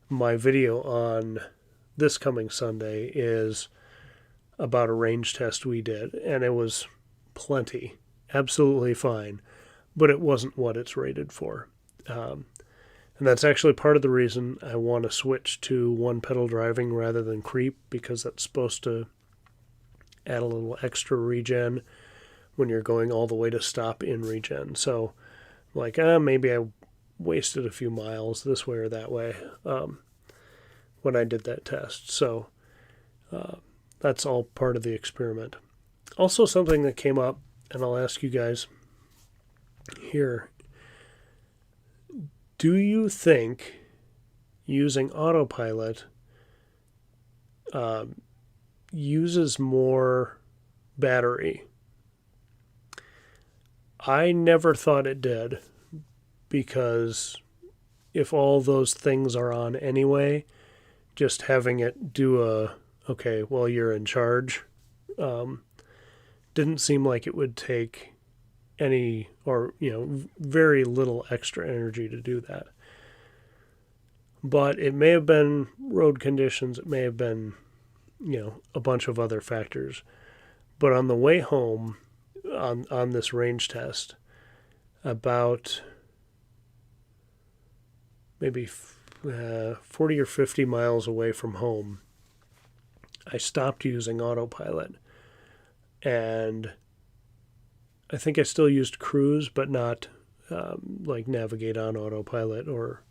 My video on this coming Sunday is about a range test we did, and it was plenty, absolutely fine, but it wasn't what it's rated for. And that's actually part of the reason I want to switch to one-pedal driving rather than creep, because that's supposed to add a little extra regen when you're going all the way to stop in regen. So, like, maybe I wasted a few miles this way or that way when I did that test. So that's all part of the experiment. Also, something that came up, and I'll ask you guys here, do you think using Autopilot uses more battery? I never thought it did, because if all those things are on anyway, just having it do okay, well, you're in charge, didn't seem like it would take any, or very little extra energy to do that. But it may have been road conditions, it may have been a bunch of other factors. But on the way home on this range test, about maybe 40 or 50 miles away from home, I stopped using Autopilot, and I think I still used cruise, but not like navigate on Autopilot or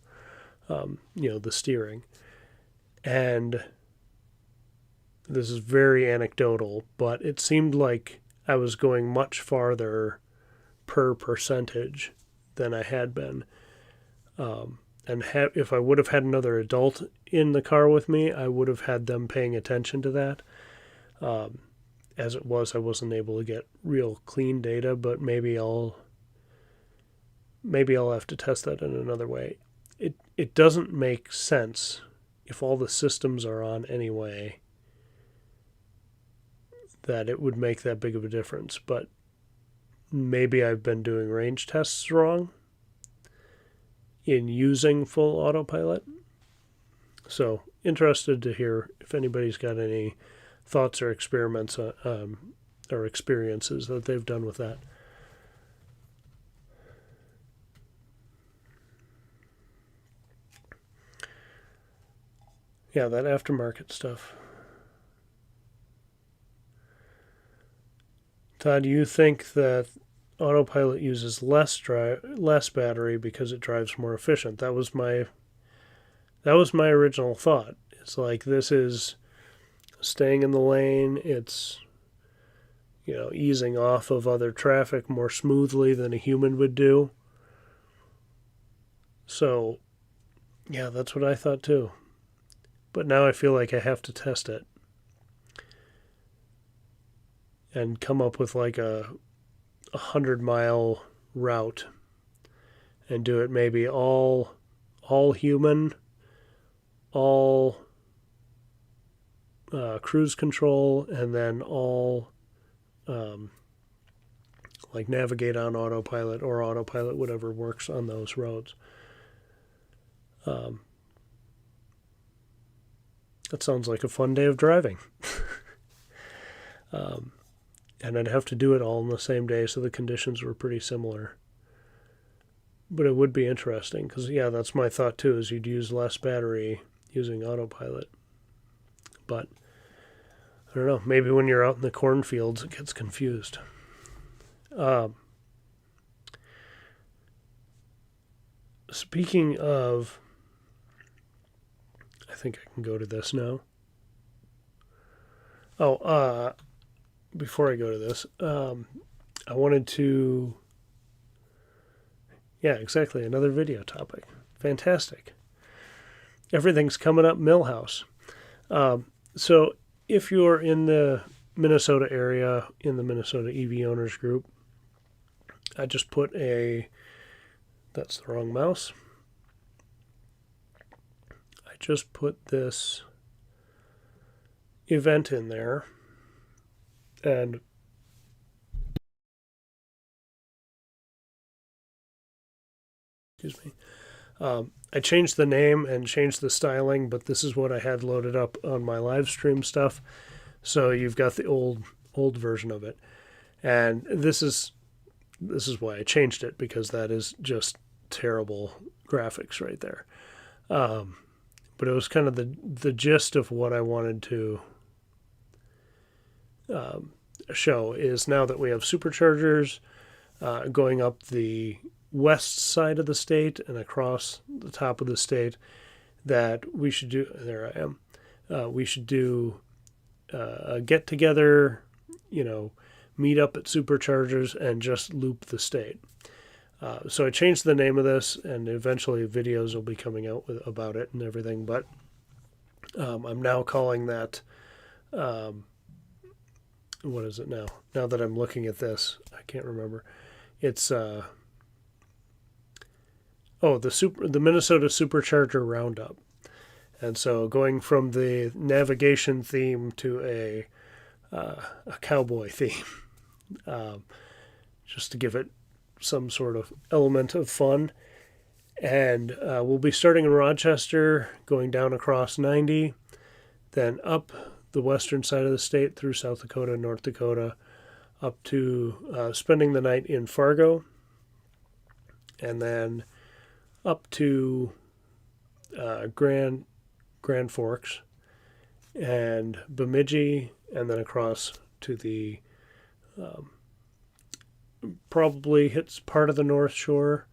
the steering. And this is very anecdotal, but it seemed like I was going much farther per percentage than I had been. And if I would have had another adult in the car with me, I would have had them paying attention to that. As it was, I wasn't able to get real clean data, but maybe I'll have to test that in another way. It doesn't make sense if all the systems are on anyway that it would make that big of a difference. But maybe I've been doing range tests wrong in using full Autopilot. So interested to hear if anybody's got any thoughts or experiments or experiences that they've done with that. Yeah, that aftermarket stuff. Todd, do you think that Autopilot uses less battery because it drives more efficient? That was my original thought. It's like, this is staying in the lane. It's easing off of other traffic more smoothly than a human would do. So, yeah, that's what I thought too. But now I feel like I have to test it and come up with like a 100-mile route and do it maybe all human, all cruise control, and then all um, like navigate on autopilot or autopilot, whatever works on those roads. Um, that sounds like a fun day of driving. um, and I'd have to do it all in the same day, so the conditions were pretty similar. But it would be interesting because, yeah, that's my thought too, is you'd use less battery using autopilot. But I don't know, maybe when you're out in the cornfields it gets confused. Speaking of, I think I can go to this now. Before I go to this, I wanted to, yeah, exactly, another video topic. Fantastic. Everything's coming up Millhouse. So if you're in the Minnesota area, in the Minnesota EV Owners Group, I just put that's the wrong mouse. I just put this event in there, and excuse me, I changed the name and changed the styling, but this is what I had loaded up on my live stream stuff. So you've got the old version of it, and this is why I changed it, because that is just terrible graphics right there. But it was kind of the gist of what I wanted to show is, now that we have superchargers going up the west side of the state and across the top of the state, that we should do, there I am, we should do a get together, meet up at superchargers and just loop the state. So I changed the name of this, and eventually videos will be coming out about it and everything, but I'm now calling that, what is it now? Now that I'm looking at this, I can't remember. It's the Minnesota Supercharger Roundup. And so going from the navigation theme to a cowboy theme, just to give it some sort of element of fun. And we'll be starting in Rochester, going down across 90, then up the western side of the state through South Dakota, North Dakota, up to spending the night in Fargo, and then up to Grand Forks and Bemidji, and then across to the probably hits part of the North Shore,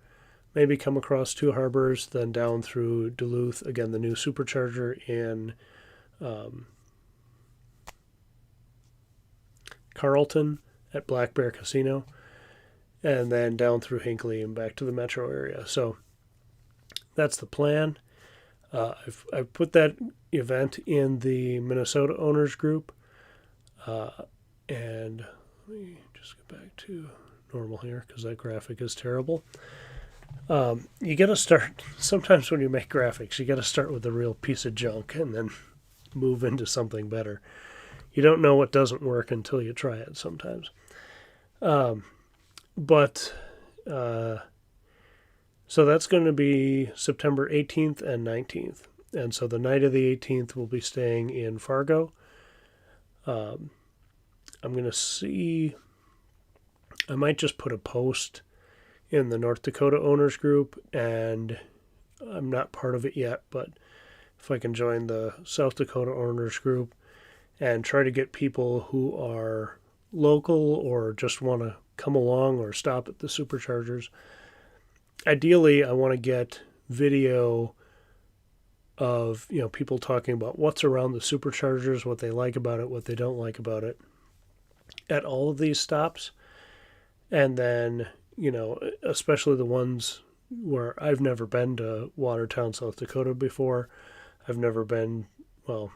maybe come across Two Harbors, then down through Duluth, again the new supercharger in Carlton at Black Bear Casino, and then down through Hinckley and back to the metro area. So that's the plan. I've put that event in the Minnesota Owners Group, and let me just get back to normal here because that graphic is terrible. You got to start, sometimes when you make graphics, you got to start with a real piece of junk and then move into something better. You don't know what doesn't work until you try it sometimes. So that's going to be September 18th and 19th. And so the night of the 18th, we'll be staying in Fargo. I'm going to see, I might just put a post in the North Dakota Owners Group, and I'm not part of it yet, but if I can join the South Dakota Owners Group and try to get people who are local or just want to come along or stop at the superchargers. Ideally, I want to get video of people talking about what's around the superchargers, what they like about it, what they don't like about it at all of these stops. And then, especially the ones where I've never been to Watertown, South Dakota before. I've never been, well,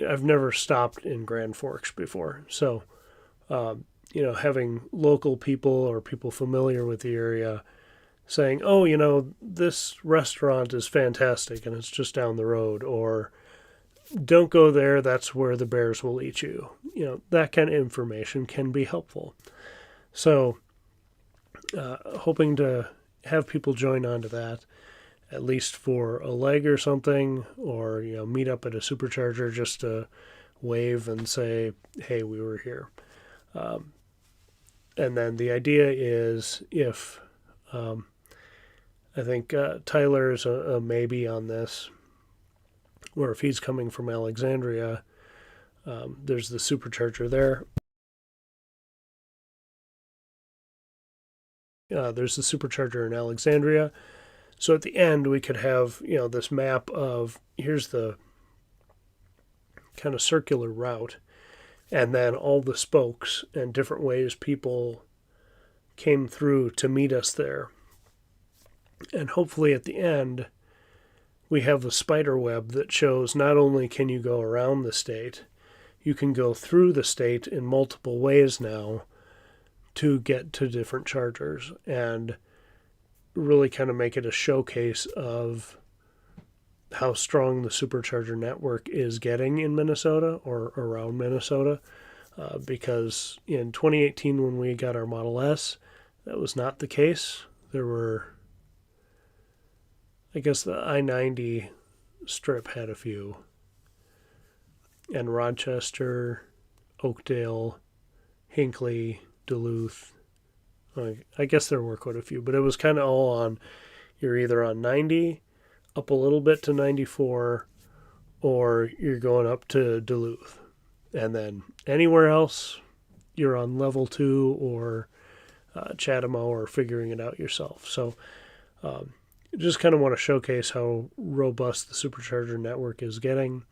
I've never stopped in Grand Forks before. So, having local people or people familiar with the area saying, oh, this restaurant is fantastic and it's just down the road, or don't go there, that's where the bears will eat you. That kind of information can be helpful. So, hoping to have people join onto that, at least for a leg or something, or, meet up at a supercharger just to wave and say, hey, we were here. And then the idea is if, I think Tyler's a maybe on this, where if he's coming from Alexandria, there's the supercharger there. There's the supercharger in Alexandria. So at the end, we could have, this map of here's the kind of circular route, and then all the spokes and different ways people came through to meet us there. And hopefully at the end, we have the spider web that shows not only can you go around the state, you can go through the state in multiple ways now to get to different chargers, and really kind of make it a showcase of how strong the supercharger network is getting in Minnesota or around Minnesota. Because in 2018, when we got our Model S, that was not the case. There were, I guess the I-90 strip had a few, and Rochester, Oakdale, Hinckley, Duluth. I guess there were quite a few, but it was kind of all on, you're either on 90, up a little bit to 94, or you're going up to Duluth. And then anywhere else, you're on level 2 or Chatamo, or figuring it out yourself. So just kind of want to showcase how robust the supercharger network is getting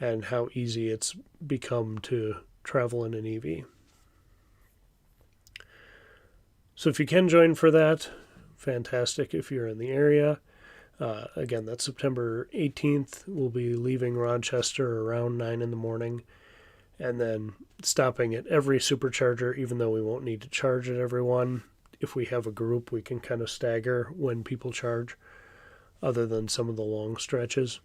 and how easy it's become to travel in an EV. So if you can join for that, fantastic if you're in the area. Again, that's September 18th. We'll be leaving Rochester around 9 in the morning, and then stopping at every supercharger, even though we won't need to charge at every one. If we have a group, we can kind of stagger when people charge, other than some of the long stretches.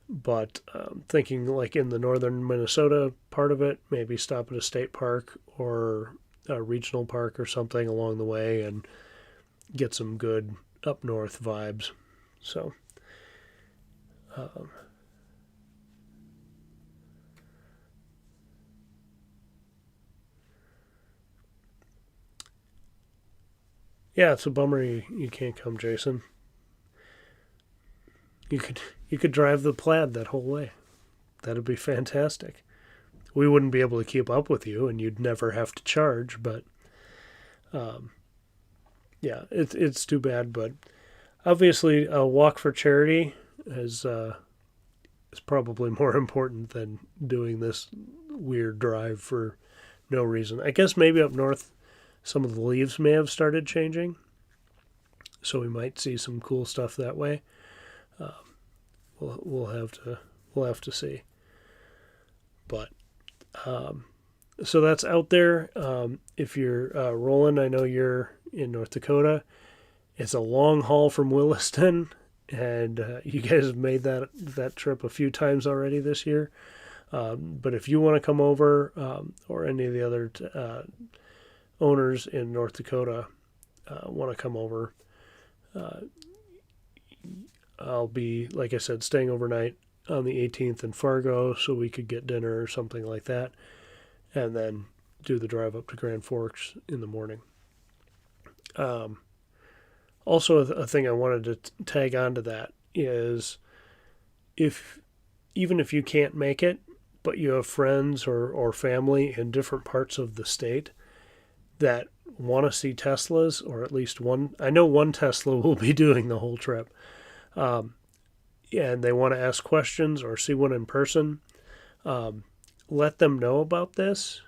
But thinking like in the northern Minnesota part of it, maybe stop at a state park or a regional park or something along the way and get some good up north vibes. So yeah, it's a bummer you can't come, Jason. You could drive the Plaid that whole way. That'd be fantastic. We wouldn't be able to keep up with you, and you'd never have to charge. But yeah, it's too bad. But obviously, a walk for charity is probably more important than doing this weird drive for no reason. I guess maybe up north, some of the leaves may have started changing, so we might see some cool stuff that way. We'll have to see. But so that's out there. If you're rolling, I know you're in North Dakota. It's a long haul from Williston, and you guys have made that trip a few times already this year. But if you want to come over, or any of the other owners in North Dakota want to come over, I'll be, like I said, staying overnight on the 18th in Fargo, so we could get dinner or something like that, and then do the drive up to Grand Forks in the morning. Also, a thing I wanted to tag on to that is, even if you can't make it, but you have friends or family in different parts of the state that want to see Teslas, or at least one. I know one Tesla will be doing the whole trip. And they want to ask questions or see one in person, let them know about this,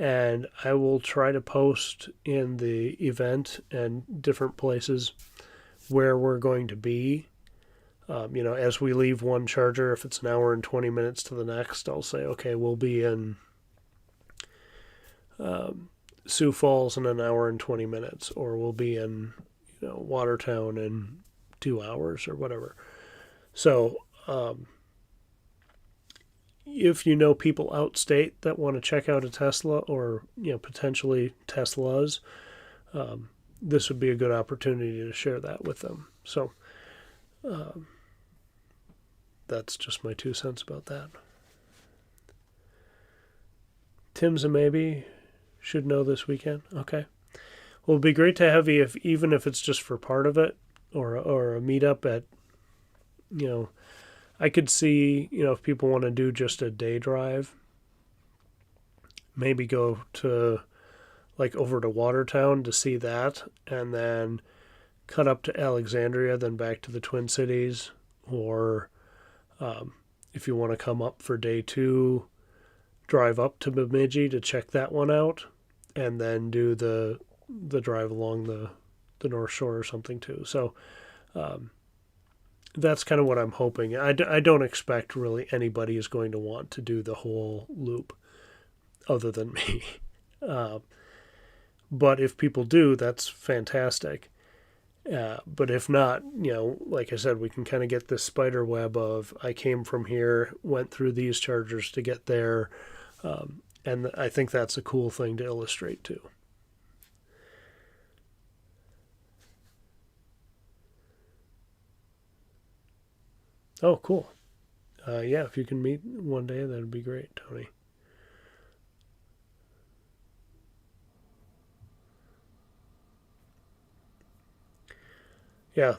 and I will try to post in the event and different places where we're going to be. As we leave one charger, if it's an hour and 20 minutes to the next, I'll say, okay, we'll be in Sioux Falls in an hour and 20 minutes, or we'll be in Watertown in 2 hours or whatever. So if you know people outstate that want to check out a Tesla or potentially Teslas, this would be a good opportunity to share that with them. So that's just my 2 cents about that. Tim's a maybe. Should know this weekend. Okay. Well, it'd be great to have you, even if it's just for part of it, or a meetup at, I could see, if people want to do just a day drive, maybe go to, over to Watertown to see that, and then cut up to Alexandria, then back to the Twin Cities, or if you want to come up for day 2, drive up to Bemidji to check that one out, and then do the drive along the North Shore or something too. So that's kind of what I'm hoping. I don't expect really anybody is going to want to do the whole loop other than me. But if people do, that's fantastic. But if not, like I said, we can kind of get this spider web of I came from here, went through these chargers to get there. And I think that's a cool thing to illustrate too. Oh, cool. Yeah, if you can meet one day, that'd be great, Tony. Yeah,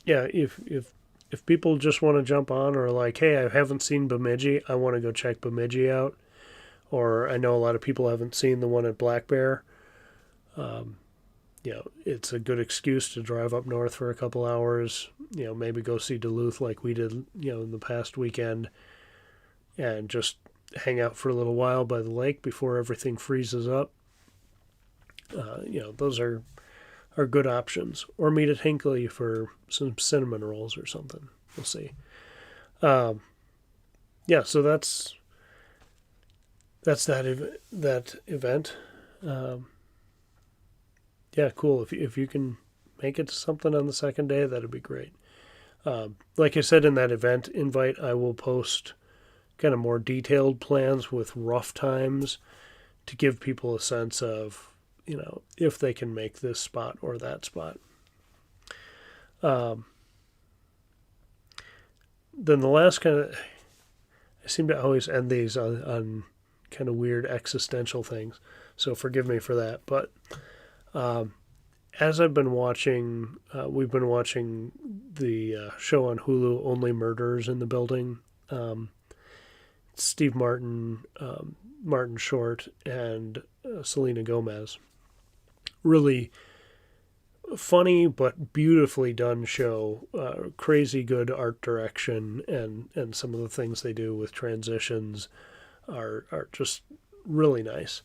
yeah. If people just want to jump on, or like, hey, I haven't seen Bemidji, I want to go check Bemidji out, or I know a lot of people haven't seen the one at Black Bear. It's a good excuse to drive up north for a couple hours. Maybe go see Duluth like we did, in the past weekend, and just hang out for a little while by the lake before everything freezes up. Those are good options. Or meet at Hinckley for some cinnamon rolls or something. We'll see. Yeah, so that's that event. Yeah, cool. If you can make it to something on the second day, that'd be great. Like I said in that event invite, I will post kind of more detailed plans with rough times to give people a sense of, if they can make this spot or that spot. Then the last kind of, I seem to always end these on kind of weird existential things, so forgive me for that. But as I've been watching, we've been watching the show on Hulu, Only Murders in the Building. Steve Martin, Martin Short, and Selena Gomez. Really funny but beautifully done show. Crazy good art direction, and some of the things they do with transitions are just really nice.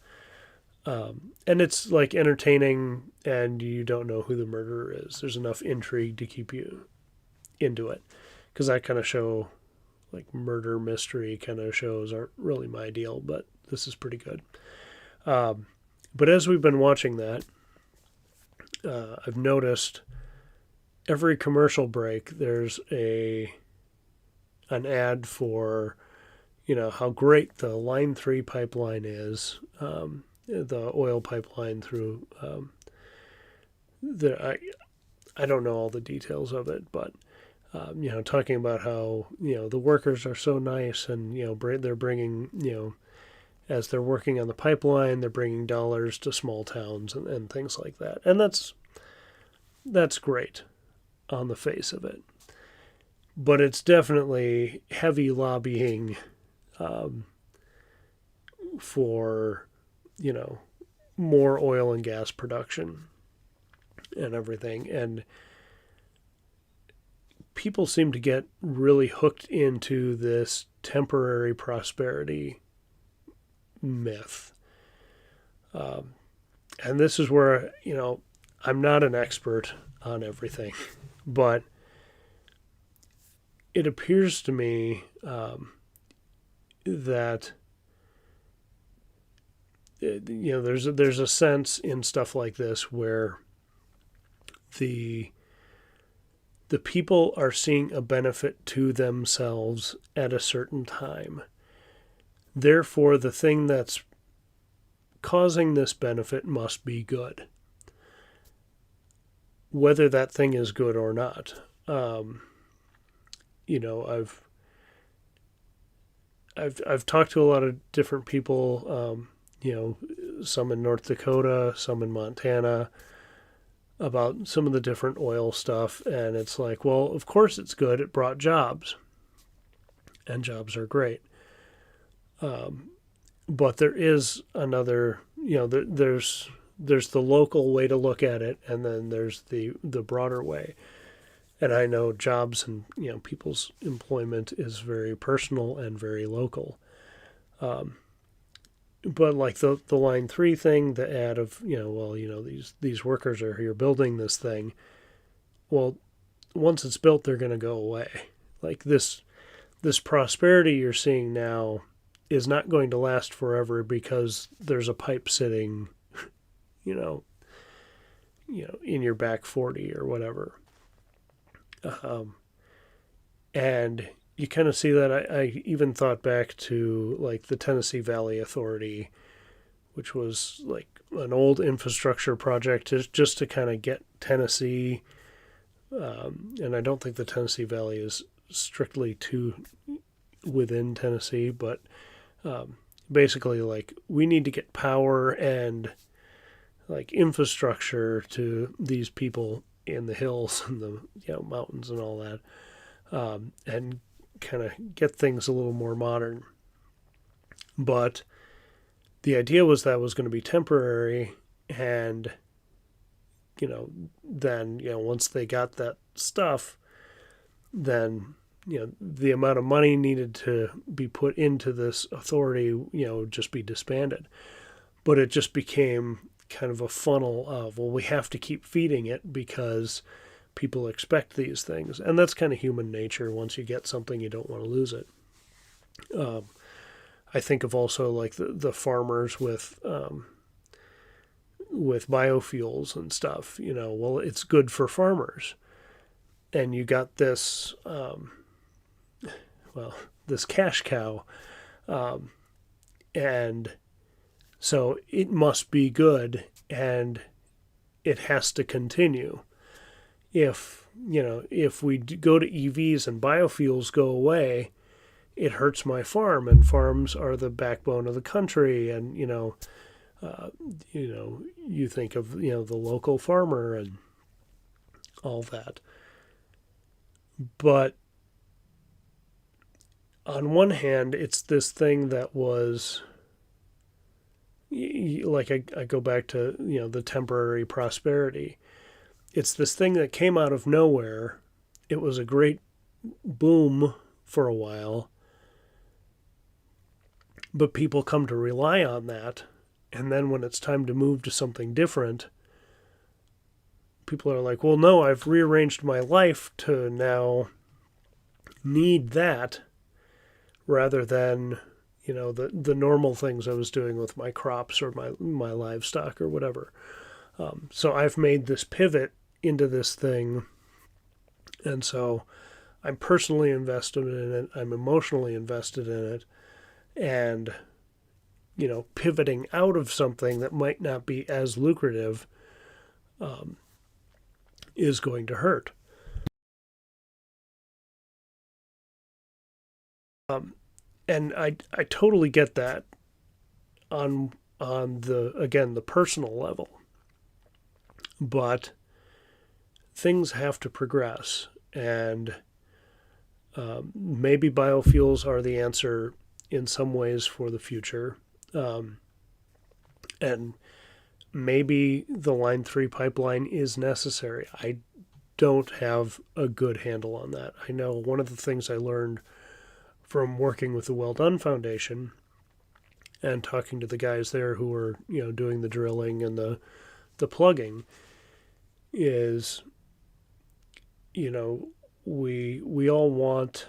And it's like entertaining, and you don't know who the murderer is. There's enough intrigue to keep you into it, because that kind of show, like murder mystery kind of shows, aren't really my deal, but this is pretty good. But as we've been watching that, I've noticed every commercial break there's an ad for how great the Line 3 pipeline is, the oil pipeline through I don't know all the details of it, but talking about how the workers are so nice, and they're bringing as they're working on the pipeline, they're bringing dollars to small towns and things like that, and that's great on the face of it, but it's definitely heavy lobbying for more oil and gas production and everything. And people seem to get really hooked into this temporary prosperity myth. And this is where, I'm not an expert on everything, but it appears to me that there's a sense in stuff like this where the people are seeing a benefit to themselves at a certain time. Therefore, the thing that's causing this benefit must be good, whether that thing is good or not. I've talked to a lot of different people. Some in North Dakota, some in Montana, about some of the different oil stuff, and it's like, well, of course it's good. It brought jobs, and jobs are great. But there is another, there's the local way to look at it, and then there's the broader way. And I know jobs and people's employment is very personal and very local. But like the line 3 thing, the ad of these workers are here building this thing. Well, once it's built, they're going to go away. Like this prosperity you're seeing now is not going to last forever because there's a pipe sitting, in your back 40 or whatever. And you kind of see that. I even thought back to like the Tennessee Valley Authority, which was like an old infrastructure project just to kind of get Tennessee. And I don't think the Tennessee Valley is strictly within Tennessee, but basically like we need to get power and like infrastructure to these people in the hills and the mountains and all that, and kind of get things a little more modern. But the idea was that was going to be temporary, and then once they got that stuff, then the amount of money needed to be put into this authority would just be disbanded. But it just became kind of a funnel of, well, we have to keep feeding it because people expect these things. And that's kind of human nature. Once you get something, you don't want to lose it. I think of also like the farmers with biofuels and stuff. Well, it's good for farmers. And you got this, this cash cow. And so it must be good, and it has to continue. If we go to EVs and biofuels go away, it hurts my farm, and farms are the backbone of the country. And you think of the local farmer and all that. But on one hand, it's this thing that was like I go back to the temporary prosperity. It's this thing that came out of nowhere. It was a great boom for a while, but people come to rely on that, and then when it's time to move to something different, people are like, well, no, I've rearranged my life to now need that rather than the normal things I was doing with my crops or my livestock or whatever. So I've made this pivot into this thing, and so I'm personally invested in it. I'm emotionally invested in it, and pivoting out of something that might not be as lucrative is going to hurt. And I totally get that on the personal level. But things have to progress, and maybe biofuels are the answer in some ways for the future. And maybe the Line 3 pipeline is necessary. I don't have a good handle on that. I know one of the things I learned from working with the Well Done Foundation and talking to the guys there who were, doing the drilling and the plugging, is, we all want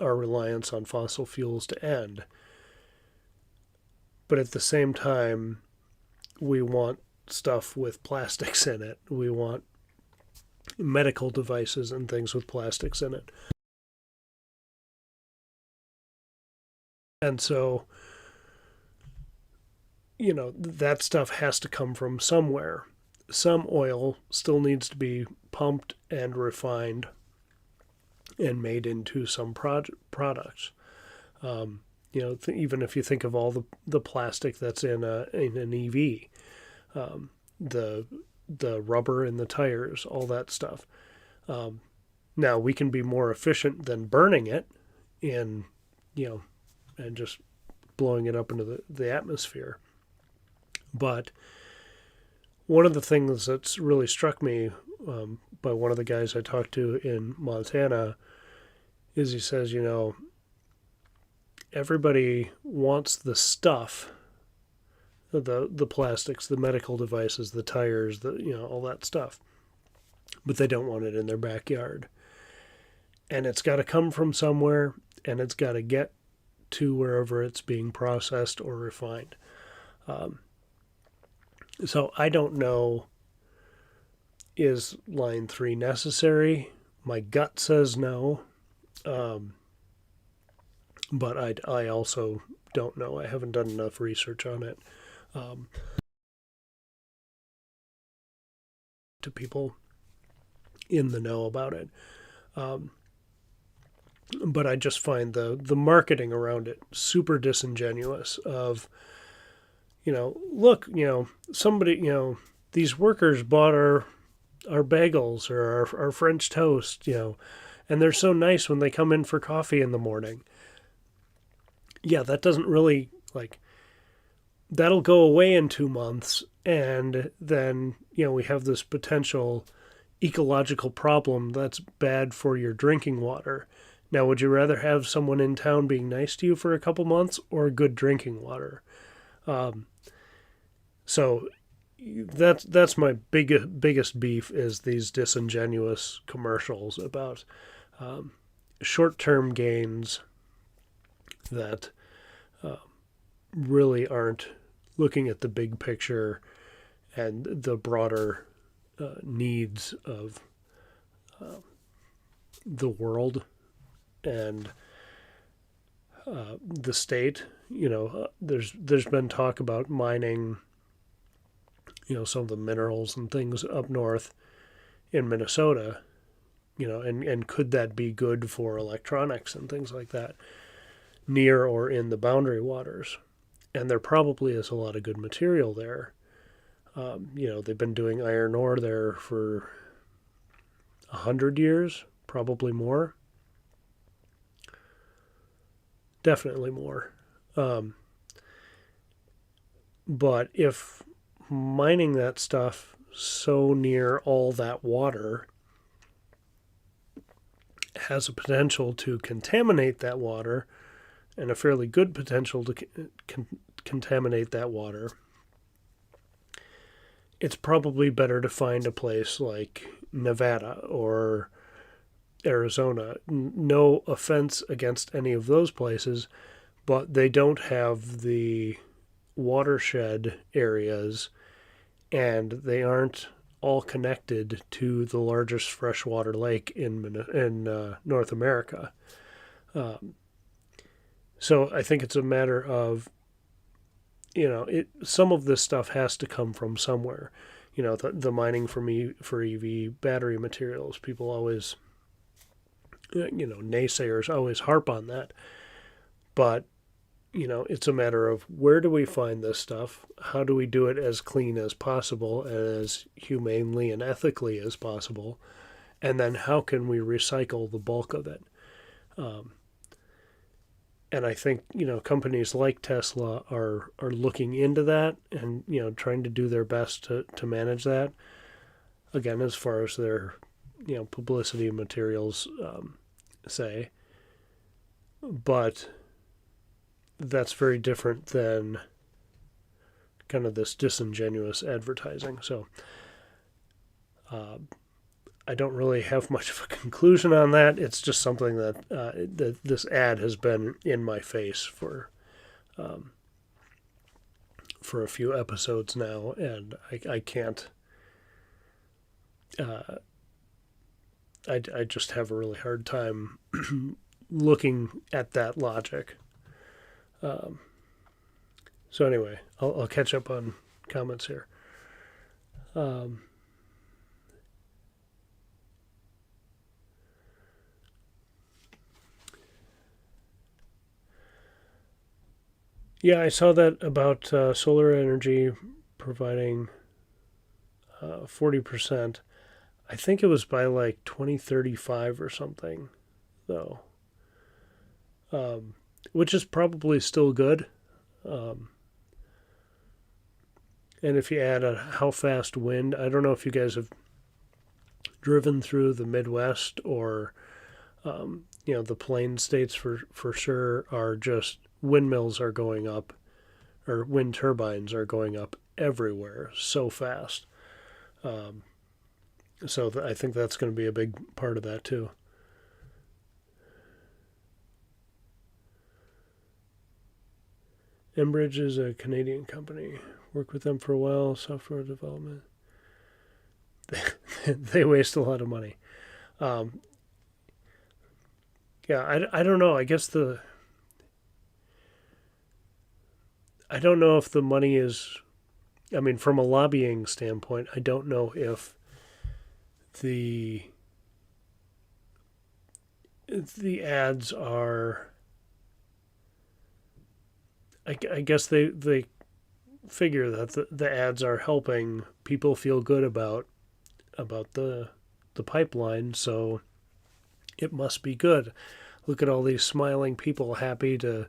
our reliance on fossil fuels to end, but at the same time, we want stuff with plastics in it. We want medical devices and things with plastics in it. And so, that stuff has to come from somewhere. Some oil still needs to be pumped and refined and made into some products. Even if you think of all the plastic that's in an EV, the rubber in the tires, all that stuff. Now we can be more efficient than burning it and just blowing it up into the atmosphere. But one of the things that's really struck me by one of the guys I talked to in Montana is he says, everybody wants the stuff, the plastics, the medical devices, the tires, all that stuff, but they don't want it in their backyard. And it's got to come from somewhere, and it's got to get to wherever it's being processed or refined. So I don't know, is line 3 necessary? My gut says no. But I also don't know. I haven't done enough research on it. To people in the know about it. But I just find the marketing around it super disingenuous of, look, somebody, these workers bought our bagels or our French toast, and they're so nice when they come in for coffee in the morning. Yeah, that doesn't really, that'll go away in 2 months, and then, we have this potential ecological problem that's bad for your drinking water. Now, would you rather have someone in town being nice to you for a couple months or good drinking water? So that's my biggest beef, is these disingenuous commercials about short-term gains that really aren't looking at the big picture and the broader needs of the world and the state. There's been talk about mining, some of the minerals and things up north in Minnesota, and could that be good for electronics and things like that near or in the boundary waters? And there probably is a lot of good material there. They've been doing iron ore there for 100 years, probably more. Definitely more. But if mining that stuff so near all that water has a potential to contaminate that water, and a fairly good potential to contaminate that water, it's probably better to find a place like Nevada or Arizona. No offense against any of those places, but they don't have the watershed areas, and they aren't all connected to the largest freshwater lake in North America. So I think it's a matter of, some of this stuff has to come from somewhere. The mining for EV battery materials, people always, naysayers always harp on that. But, it's a matter of, where do we find this stuff? How do we do it as clean as possible and as humanely and ethically as possible? And then how can we recycle the bulk of it? And I think, companies like Tesla are looking into that and, trying to do their best to manage that. Again, as far as their, publicity materials say. but that's very different than kind of this disingenuous advertising. So I don't really have much of a conclusion on that. It's just something that this ad has been in my face for a few episodes now, and I can't. I just have a really hard time looking at that logic. So anyway, I'll catch up on comments here. Yeah, I saw that about solar energy providing 40%. I think it was by like 2035 or something, though, which is probably still good. Um, and if you add a how fast wind, I don't know if you guys have driven through the Midwest or the plain states for sure are just windmills are going up or wind turbines are going up everywhere so fast. Um, I think that's going to be a big part of that too. Enbridge is a Canadian company. Worked with them for a while, software development. They waste a lot of money. Um, yeah, I don't know. I don't know if the money is. I mean, from a lobbying standpoint, I don't know if the the ads are. I guess they figure that the ads are helping people feel good about the pipeline, so it must be good. Look at all these smiling people happy to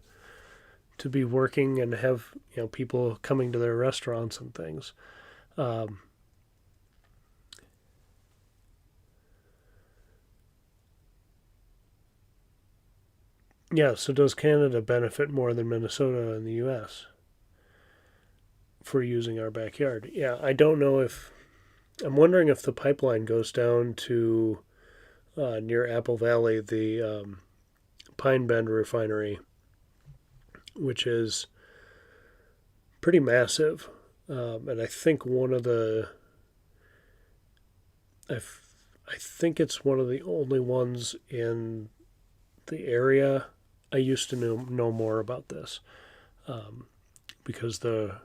be working and have people coming to their restaurants and things. Um, yeah, so does Canada benefit more than Minnesota and the U.S. for using our backyard? Yeah, I don't know if I'm wondering if the pipeline goes down to near Apple Valley, the Pine Bend refinery, which is pretty massive. And I think I think it's one of the only ones in the area. I used to know more about this because the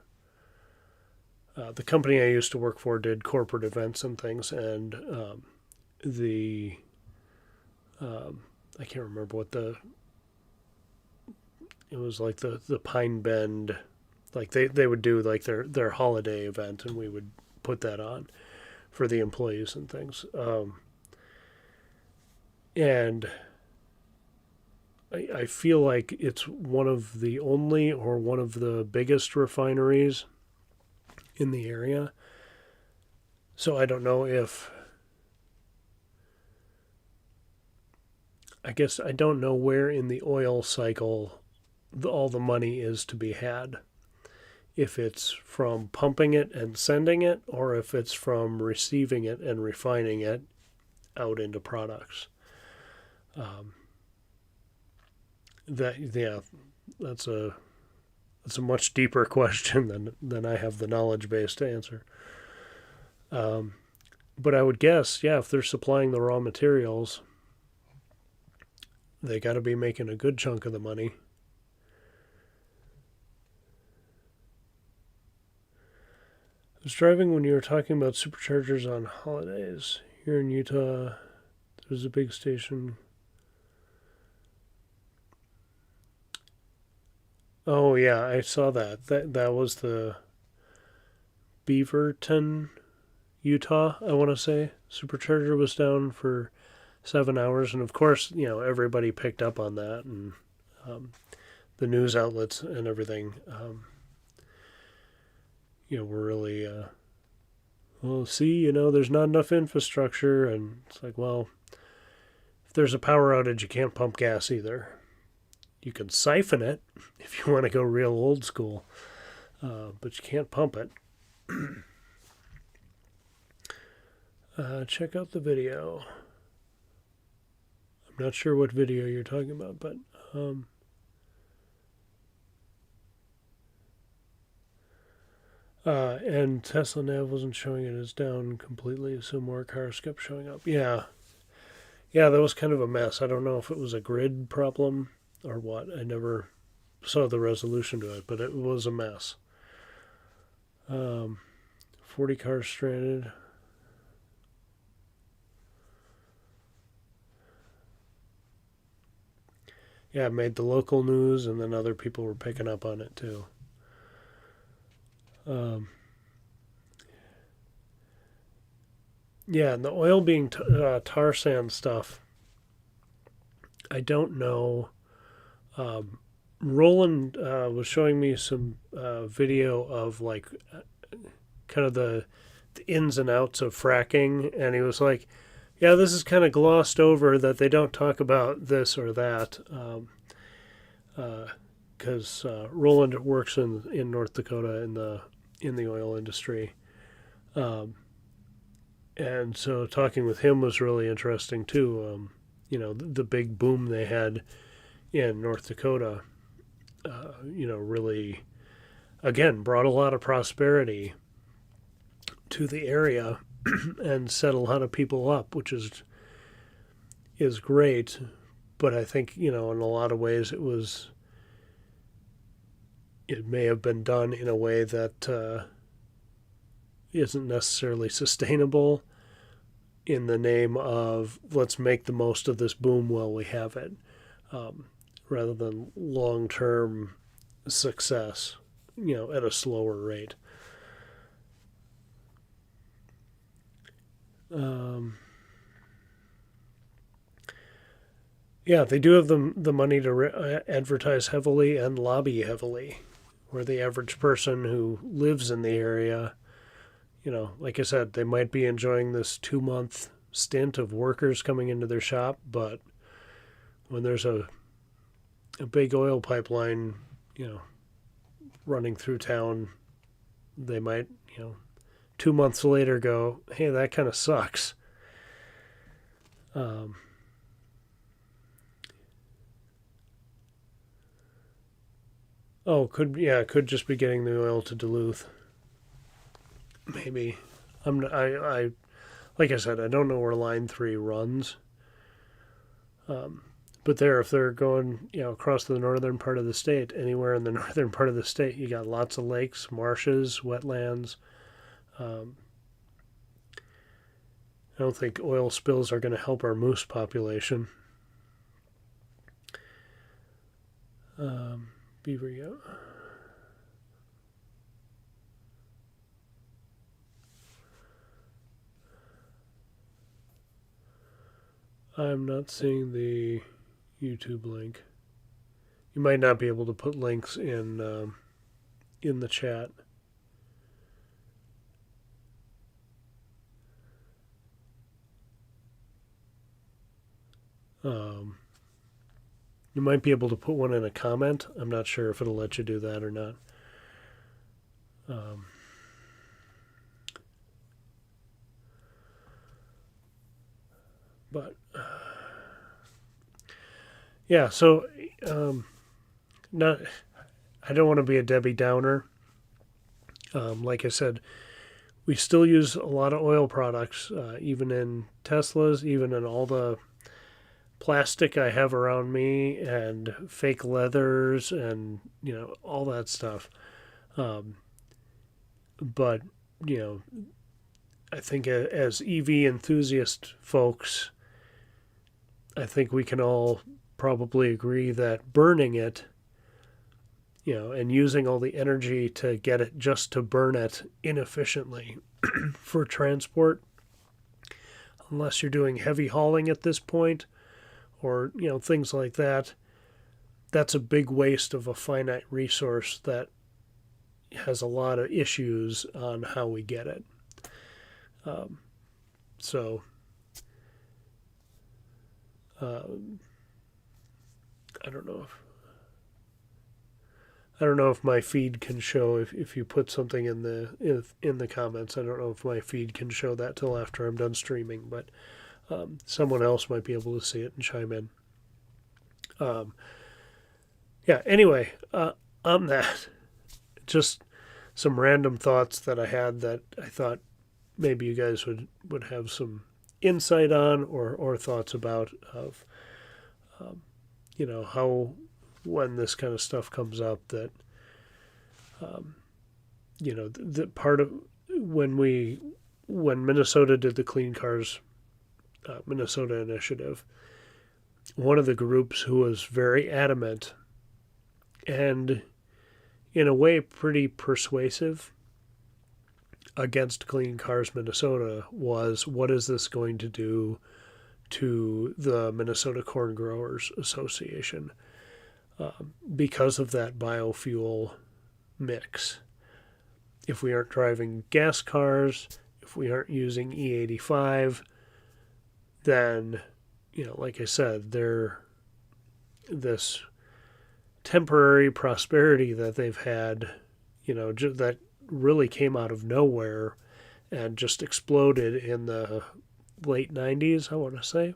company I used to work for did corporate events and things, and the I can't remember what it was like the Pine Bend, like they would do like their holiday event, and we would put that on for the employees and things. And I feel like it's one of the only or one of the biggest refineries in the area. So I don't know if I guess I don't know where in the oil cycle all the money is to be had. If it's from pumping it and sending it, or if it's from receiving it and refining it out into products. Um, that's a much deeper question than I have the knowledge base to answer. But I would guess, yeah, if they're supplying the raw materials, they got to be making a good chunk of the money. I was driving when you were talking about superchargers on holidays. Here in Utah, there's a big station. Oh yeah, I saw that. That was the Beaverton, Utah, I want to say. Supercharger was down for 7 hours, and of course, everybody picked up on that, and the news outlets and everything, were really, well, see, there's not enough infrastructure, and it's like, well, if there's a power outage, you can't pump gas either. You can siphon it if you want to go real old school, but you can't pump it. Check out the video. I'm not sure what video you're talking about, but and Tesla Nav wasn't showing it as down completely, so more cars kept showing up. Yeah, that was kind of a mess. I don't know if it was a grid problem or what. I never saw the resolution to it, but it was a mess. 40 cars stranded. Yeah, it made the local news, and then other people were picking up on it too. Yeah, and the oil being tar sand stuff, I don't know. Roland was showing me some video of like kind of the ins and outs of fracking, and he was like, yeah, this is kind of glossed over that they don't talk about this or that, because Roland works in North Dakota in the oil industry, and so talking with him was really interesting too. The big boom they had in North Dakota, really, again, brought a lot of prosperity to the area and set a lot of people up, which is great. But I think, in a lot of ways it may have been done in a way that isn't necessarily sustainable, in the name of let's make the most of this boom while we have it, rather than long-term success, at a slower rate. Yeah, they do have the money to advertise heavily and lobby heavily, where the average person who lives in the area, like I said, they might be enjoying this 2-month stint of workers coming into their shop, but when there's a big oil pipeline, running through town, they might, 2 months later go, hey, that kind of sucks. Could just be getting the oil to Duluth. Maybe. I like I said, I don't know where Line 3 runs. But if they're going, across the northern part of the state, anywhere in the northern part of the state, you got lots of lakes, marshes, wetlands. I don't think oil spills are going to help our moose population. Beaver, yeah. I'm not seeing the YouTube link. You might not be able to put links in the chat. You might be able to put one in a comment. I'm not sure if it'll let you do that or not. But yeah, so not. I don't want to be a Debbie Downer. Like I said, we still use a lot of oil products, even in Teslas, even in all the plastic I have around me, and fake leathers, and all that stuff. But I think as EV enthusiast folks, I think we can all probably agree that burning it, and using all the energy to get it just to burn it inefficiently for transport, unless you're doing heavy hauling at this point, or things like that, that's a big waste of a finite resource that has a lot of issues on how we get it. So I don't know I don't know if my feed can show if you put something in the comments. I don't know if my feed can show that till after I'm done streaming, but someone else might be able to see it and chime in. Yeah. Anyway, on that, just some random thoughts that I had that I thought maybe you guys would have some insight on or thoughts about of how when this kind of stuff comes up that the part of when Minnesota did the Clean Cars Minnesota initiative, one of the groups who was very adamant and in a way pretty persuasive against Clean Cars Minnesota was, what is this going to do to the Minnesota Corn Growers Association because of that biofuel mix? If we aren't driving gas cars, if we aren't using E85, then, like I said, this temporary prosperity that they've had, that really came out of nowhere and just exploded in the late 90s, I want to say.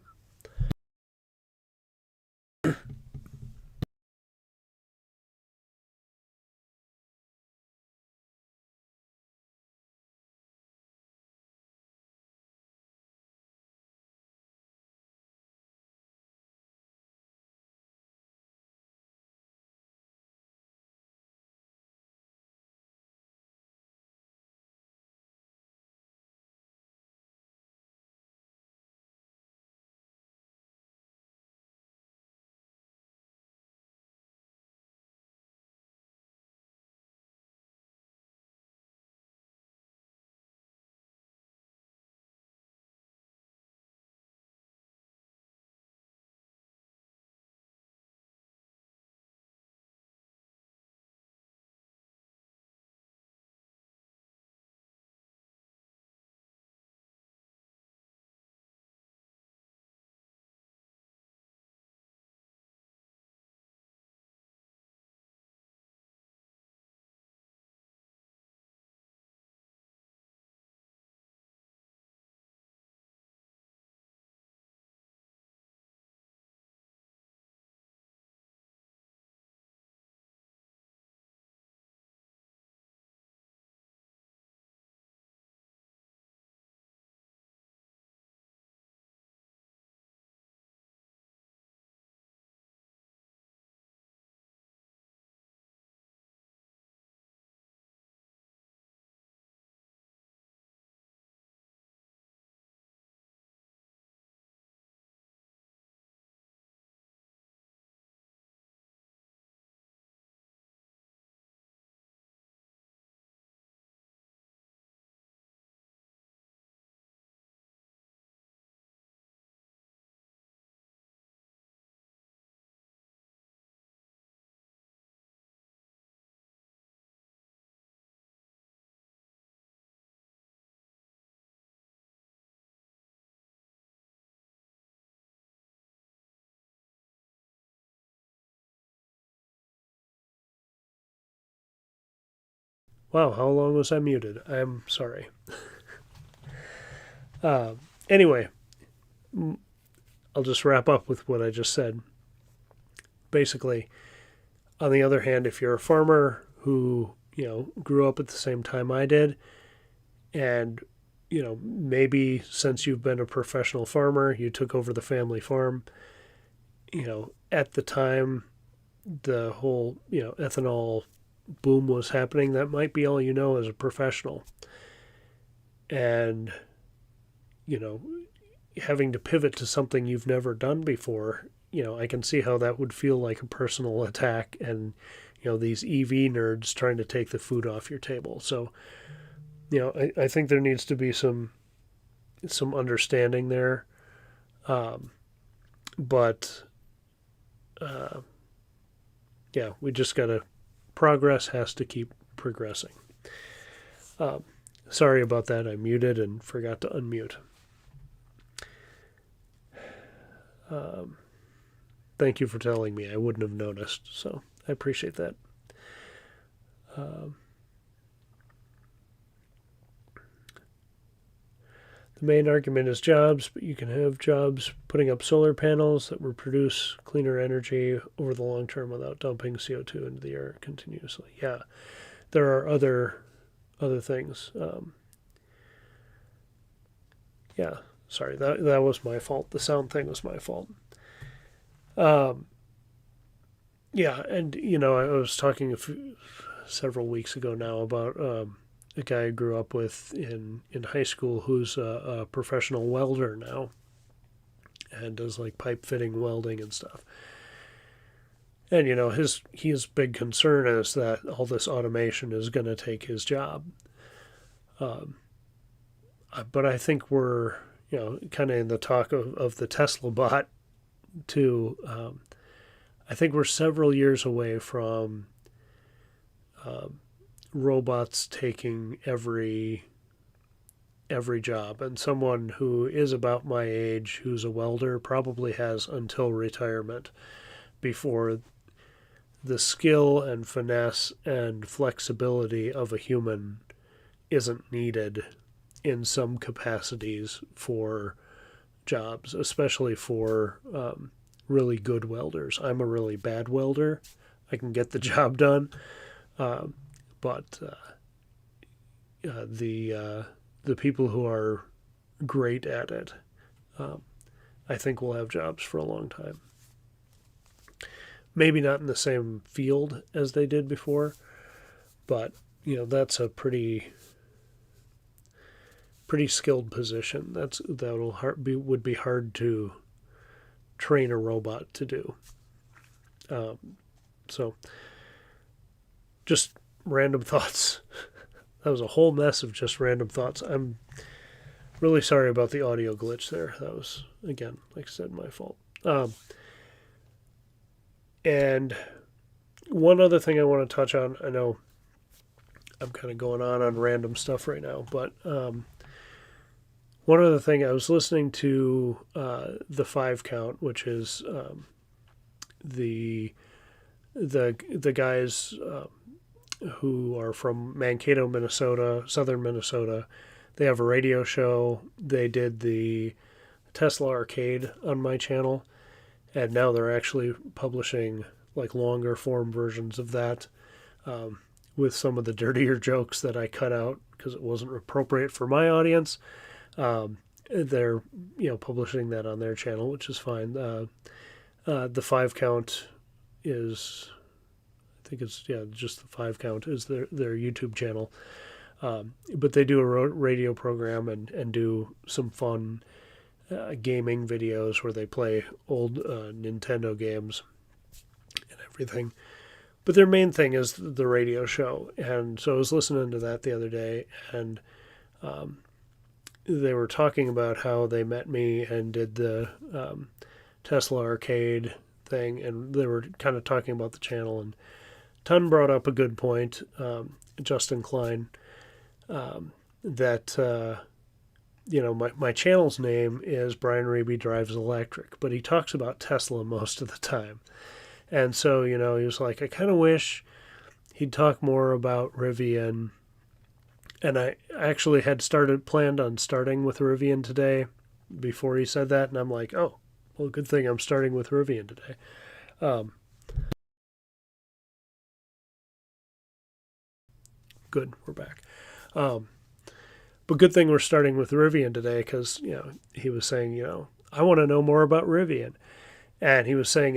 Wow, how long was I muted? I'm sorry. Anyway, I'll just wrap up with what I just said. Basically, on the other hand, if you're a farmer who, grew up at the same time I did, and, maybe since you've been a professional farmer, you took over the family farm, at the time the whole, ethanol boom was happening, that might be all you know as a professional. And, having to pivot to something you've never done before, I can see how that would feel like a personal attack and, these EV nerds trying to take the food off your table. So, I think there needs to be some understanding there. But, yeah, we just got to, progress has to keep progressing. Sorry about that. I muted and forgot to unmute. Thank you for telling me. I wouldn't have noticed, so I appreciate that. The main argument is jobs, but you can have jobs putting up solar panels that will produce cleaner energy over the long term without dumping CO2 into the air continuously. Yeah, there are other things. Yeah, sorry, that was my fault. The sound thing was my fault. Yeah, and I was talking several weeks ago now about a guy I grew up with in high school who's a professional welder now and does like pipe fitting welding and stuff. And his big concern is that all this automation is going to take his job. But I think we're kind of in the talk of the Tesla bot too. I think we're several years away from robots taking every job, and someone who is about my age who's a welder probably has until retirement before the skill and finesse and flexibility of a human isn't needed in some capacities for jobs, especially for really good welders. I'm a really bad welder. I can get the job done, but the people who are great at it, I think will have jobs for a long time. Maybe not in the same field as they did before, but that's a pretty skilled position. Would be hard to train a robot to do. So, just random thoughts. That was a whole mess of just random thoughts. I'm really sorry about the audio glitch there. That was, again, like I said, my fault. And one other thing I want to touch on, I know I'm kind of going on random stuff right now, but one other thing, I was listening to the 5 Count, which is the guys who are from Mankato, Minnesota, southern Minnesota. They have a radio show. They did the Tesla Arcade on my channel, and now they're actually publishing like longer form versions of that with some of the dirtier jokes that I cut out because it wasn't appropriate for my audience. They're publishing that on their channel, which is fine. The 5 Count is, I think it's just the 5 Count is their YouTube channel. But they do a radio program and do some fun gaming videos where they play old Nintendo games and everything. But their main thing is the radio show. And so I was listening to that the other day, and they were talking about how they met me and did the Tesla Arcade thing, and they were kind of talking about the channel. And Ton brought up a good point, Justin Klein, that my channel's name is Brian Raby Drives Electric, but he talks about Tesla most of the time. And so, he was like, I kind of wish he'd talk more about Rivian. And I actually had planned on starting with Rivian today before he said that. And I'm like, oh, well, good thing I'm starting with Rivian today. Good, we're back. But good thing we're starting with Rivian today because, he was saying, I want to know more about Rivian. And he was saying,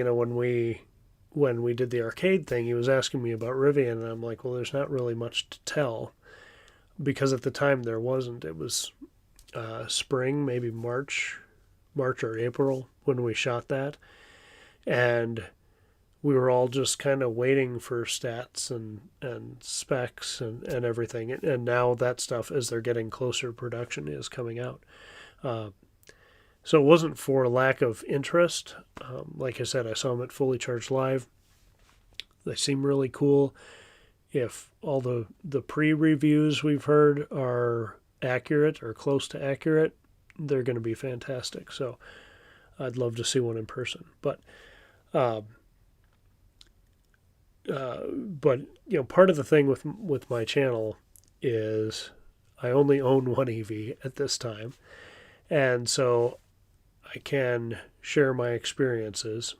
when we did the arcade thing, he was asking me about Rivian. And I'm like, well, there's not really much to tell. Because at the time there wasn't. It was spring, maybe March or April when we shot that. And we were all just kind of waiting for stats and specs and everything. And now that stuff, as they're getting closer to production, is coming out. So it wasn't for lack of interest. Like I said, I saw them at Fully Charged Live. They seem really cool. If all the pre-reviews we've heard are accurate or close to accurate, they're going to be fantastic. So I'd love to see one in person. But but part of the thing with my channel is I only own one EV at this time, and so I can share my experiences.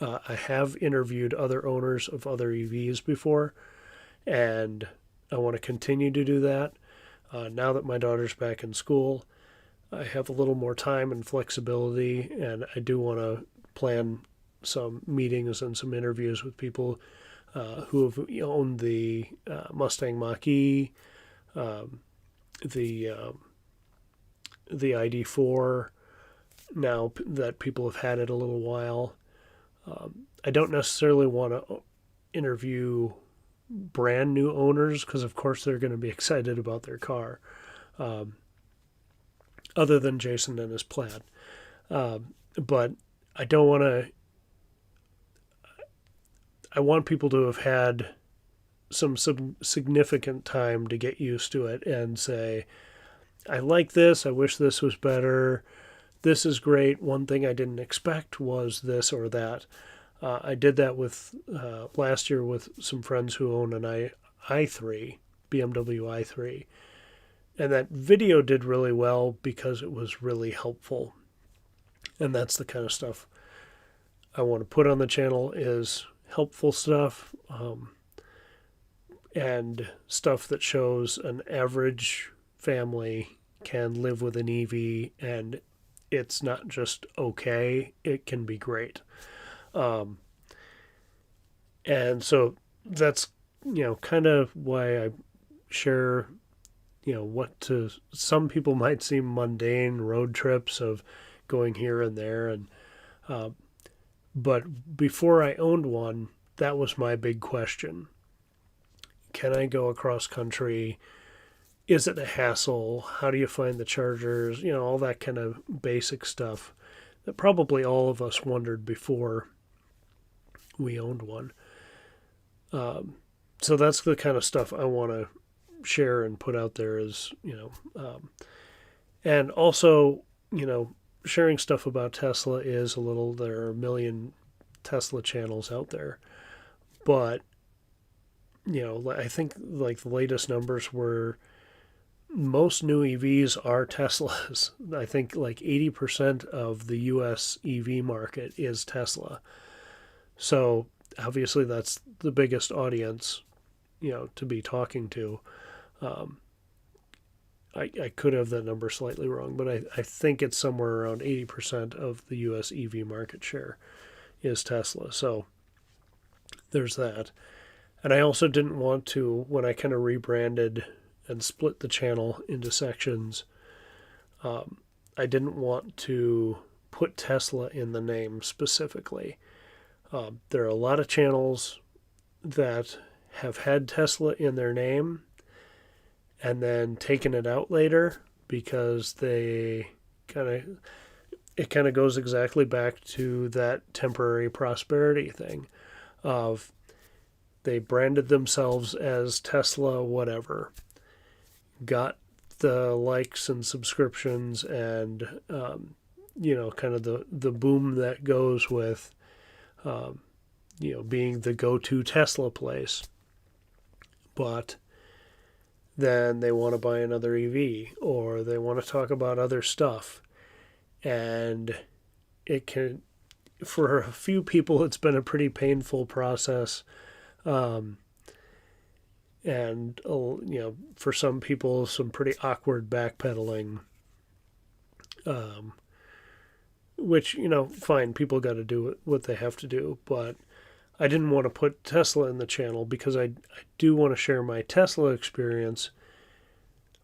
I have interviewed other owners of other EVs before, and I want to continue to do that. Now that my daughter's back in school, I have a little more time and flexibility, and I do want to plan some meetings and some interviews with people who have owned the Mustang Mach-E, the the ID4. Now that people have had it a little while, I don't necessarily want to interview brand new owners because, of course, they're going to be excited about their car. Um, Other than Jason and his Plaid, but I don't want to. I want people to have had some significant time to get used to it and say, I like this. I wish this was better. This is great. One thing I didn't expect was this or that. I did that with last year with some friends who own an i3, BMW i3. And that video did really well because it was really helpful. And that's the kind of stuff I want to put on the channel is helpful stuff, and stuff that shows an average family can live with an EV and it's not just okay, it can be great. Um, and so that's, kind of why I share, what to some people might seem mundane road trips of going here and there. And, but before I owned one, that was my big question. Can I go across country? Is it a hassle? How do you find the chargers? All that kind of basic stuff that probably all of us wondered before we owned one. So that's the kind of stuff I want to share and put out there is, and also, sharing stuff about Tesla is there are a million Tesla channels out there, but, I think like the latest numbers were most new EVs are Teslas. I think like 80% of the US EV market is Tesla. So obviously that's the biggest audience, to be talking to. Um, I could have that number slightly wrong, but I think it's somewhere around 80% of the US EV market share is Tesla. So there's that. And I also didn't want to, when I kind of rebranded and split the channel into sections, I didn't want to put Tesla in the name specifically. There are a lot of channels that have had Tesla in their name and then taken it out later because it kind of goes exactly back to that temporary prosperity thing of they branded themselves as Tesla whatever, got the likes and subscriptions and kind of the boom that goes with being the go-to Tesla place, but then they want to buy another EV or they want to talk about other stuff, and it can, for a few people, it's been a pretty painful process. And for some people, some pretty awkward backpedaling, which, fine, people got to do what they have to do. But I didn't want to put Tesla in the channel because I do want to share my Tesla experience,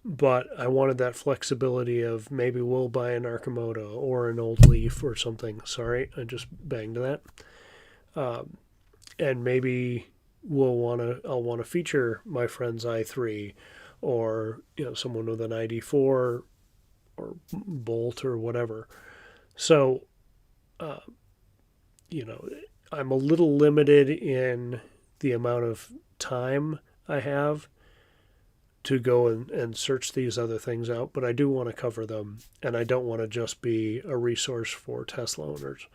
but I wanted that flexibility of maybe we'll buy an Arcimoto or an old Leaf or something. Sorry, I just banged that. And maybe I'll want to feature my friend's i3 or someone with an ID4 or Bolt or whatever. So I'm a little limited in the amount of time I have to go and search these other things out, but I do want to cover them, and I don't want to just be a resource for Tesla owners.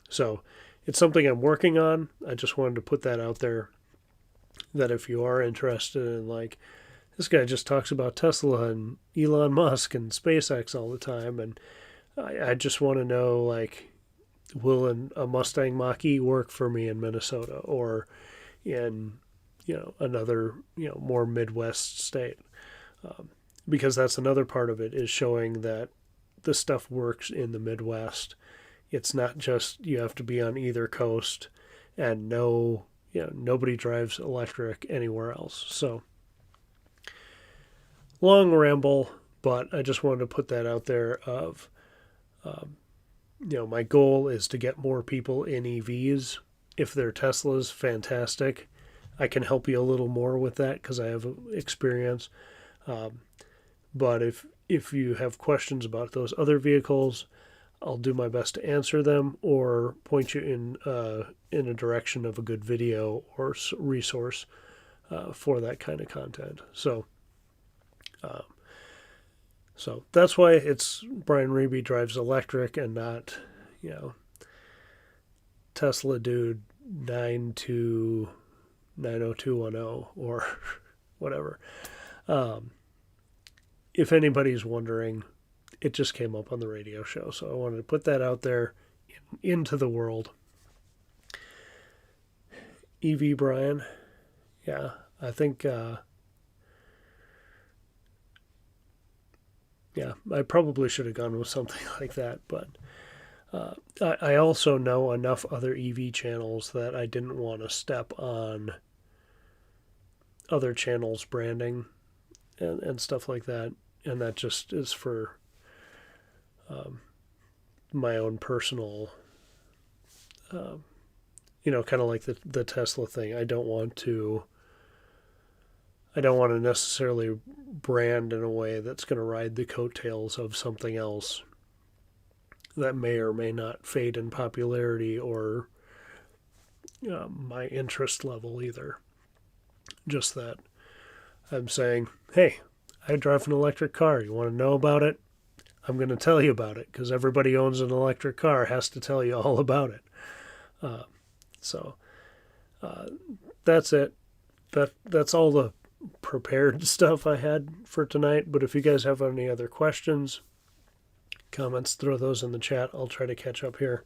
So it's something I'm working on. I just wanted to put that out there, that if you are interested in, like, this guy just talks about Tesla and Elon Musk and SpaceX all the time, and I just want to know, like, will a Mustang Mach-E work for me in Minnesota or in, another, more Midwest state? Because that's another part of it, is showing that the stuff works in the Midwest. It's not just you have to be on either coast, and nobody drives electric anywhere else. So, long ramble, but I just wanted to put that out there of, my goal is to get more people in EVs. If they're Teslas, fantastic. I can help you a little more with that because I have experience. But if you have questions about those other vehicles, I'll do my best to answer them or point you in a direction of a good video or resource for that kind of content. So that's why it's Brian Reeby Drives Electric and not, Tesla Dude 90210 or whatever. If anybody's wondering, it just came up on the radio show, so I wanted to put that out there into the world. EV Brian, yeah, I think, I probably should have gone with something like that, but I also know enough other EV channels that I didn't want to step on other channels' branding and stuff like that, and that just is for my own personal, kind of like the Tesla thing. I don't want to necessarily brand in a way that's going to ride the coattails of something else that may or may not fade in popularity or my interest level either. Just that I'm saying, hey, I drive an electric car. You want to know about it? I'm going to tell you about it because everybody owns an electric car has to tell you all about it. So that's it. That's all the prepared stuff I had for tonight. But if you guys have any other questions, comments, throw those in the chat. I'll try to catch up here.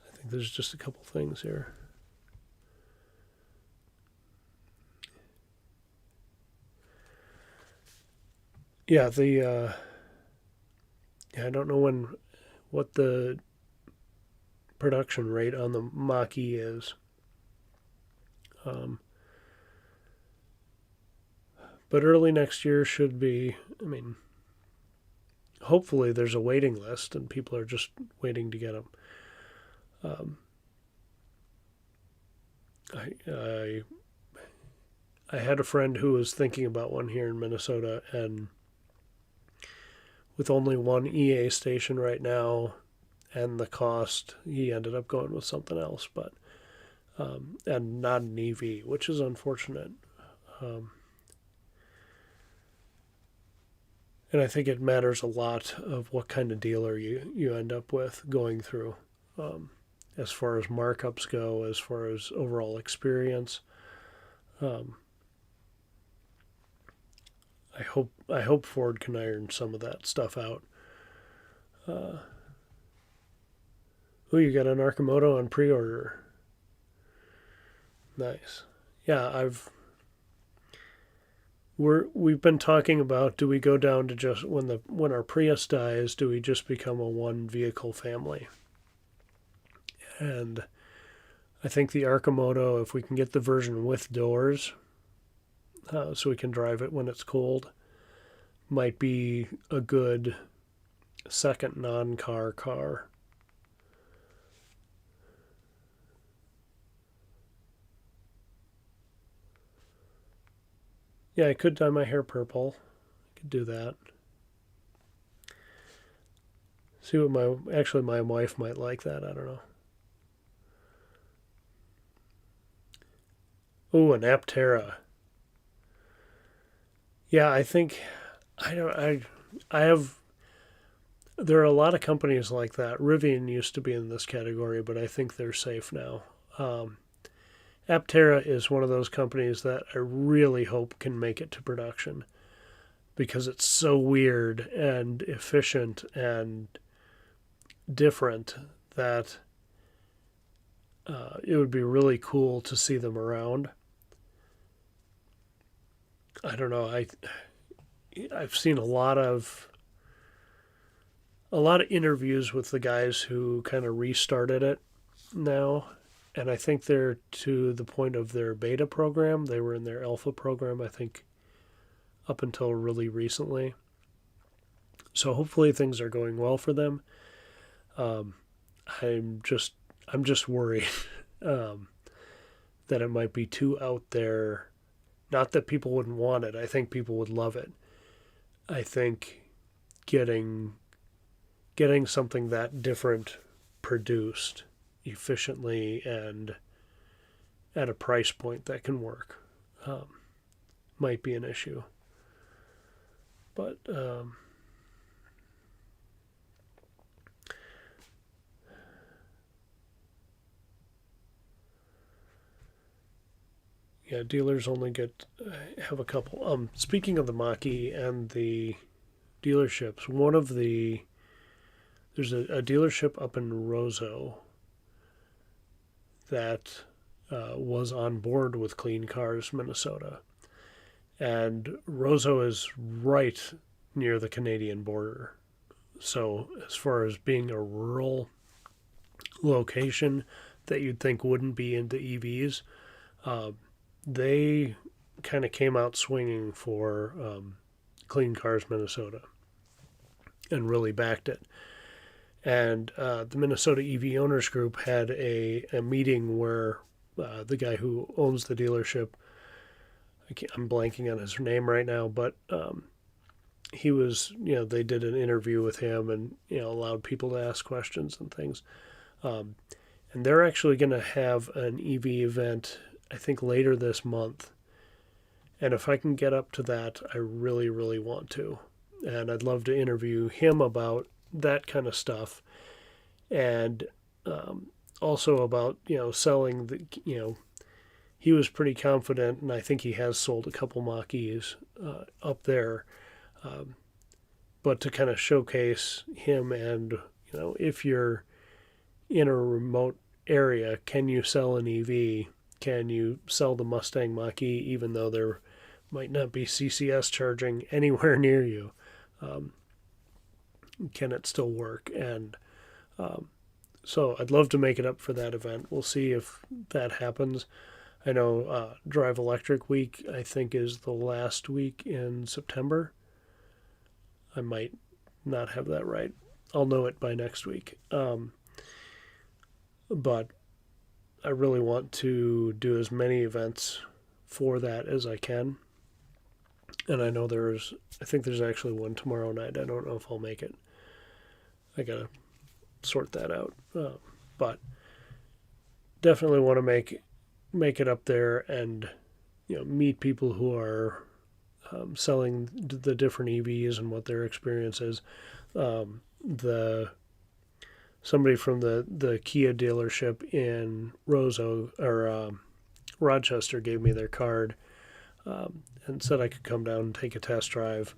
I think there's just a couple things here. Yeah, I don't know what the production rate on the Mach-E is. But early next year should be, hopefully there's a waiting list and people are just waiting to get them. I had a friend who was thinking about one here in Minnesota, and with only one EA station right now and the cost, he ended up going with something else, but and not an EV, which is unfortunate. And I think it matters a lot of what kind of dealer you end up with going through, as far as markups go, as far as overall experience. I hope Ford can iron some of that stuff out. You got an Arcimoto on pre-order. Nice. Yeah, we've been talking about, do we go down to just when our Prius dies, do we just become a one vehicle family? And I think the Arcimoto, if we can get the version with doors, so we can drive it when it's cold, might be a good second non-car car. Yeah, I could dye my hair purple. I could do that. See what my wife might like that. I don't know. Oh, an Aptera. Yeah, I think I have there are a lot of companies like that. Rivian used to be in this category, but I think they're safe now. Aptera is one of those companies that I really hope can make it to production because it's so weird and efficient and different that it would be really cool to see them around. I don't know. I've seen a lot of interviews with the guys who kind of restarted it now, and I think they're to the point of their beta program. They were in their alpha program, I think, up until really recently. So hopefully things are going well for them. Um, I'm just worried that it might be too out there. Not that people wouldn't want it. I think people would love it. I think getting something that different produced efficiently and at a price point that can work might be an issue. But yeah, dealers only have a couple. Speaking of the Mach-E and the dealerships, there's a dealership up in Roseau that was on board with Clean Cars Minnesota, and Roseau is right near the Canadian border. So as far as being a rural location that you'd think wouldn't be into EVs, they kind of came out swinging for Clean Cars Minnesota and really backed it. And the Minnesota EV Owners Group had a meeting where the guy who owns the dealership, I'm blanking on his name right now, but he was, they did an interview with him and, allowed people to ask questions and things. And they're actually going to have an EV event, I think, later this month. And if I can get up to that, I really, really want to. And I'd love to interview him about that kind of stuff. And also about, selling the, he was pretty confident, and I think he has sold a couple Mach-E's up there. But to kind of showcase him and, if you're in a remote area, can you sell an EV? Can you sell the Mustang Mach-E even though there might not be CCS charging anywhere near you? Can it still work? And so I'd love to make it up for that event. We'll see if that happens. I know Drive Electric Week, I think, is the last week in September. I might not have that right. I'll know it by next week. But I really want to do as many events for that as I can. And I know I think there's actually one tomorrow night. I don't know if I'll make it. I gotta sort that out. But definitely want to make it up there and, meet people who are selling the different EVs and what their experience is. Somebody from the Kia dealership in Roseau or Rochester gave me their card and said I could come down and take a test drive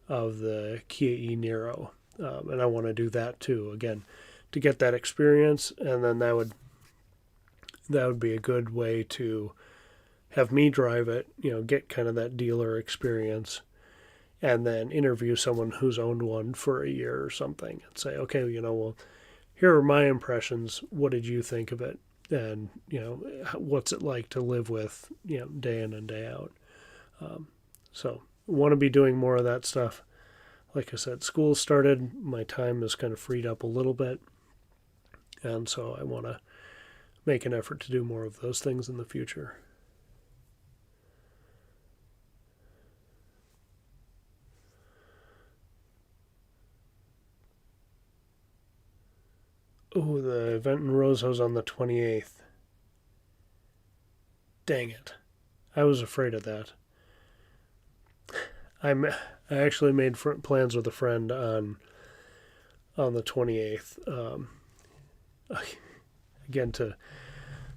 of the Kia e-Niro. And I want to do that too, again, to get that experience. And then that would be a good way to have me drive it, get kind of that dealer experience, and then interview someone who's owned one for a year or something and say, okay, well, here are my impressions. What did you think of it? And, what's it like to live with, day in and day out? So want to be doing more of that stuff. Like I said, school started. My time is kind of freed up a little bit. And so I want to make an effort to do more of those things in the future. Oh, the event in Roseau's on the 28th. Dang it. I was afraid of that. I actually made plans with a friend on on the 28th. Again, to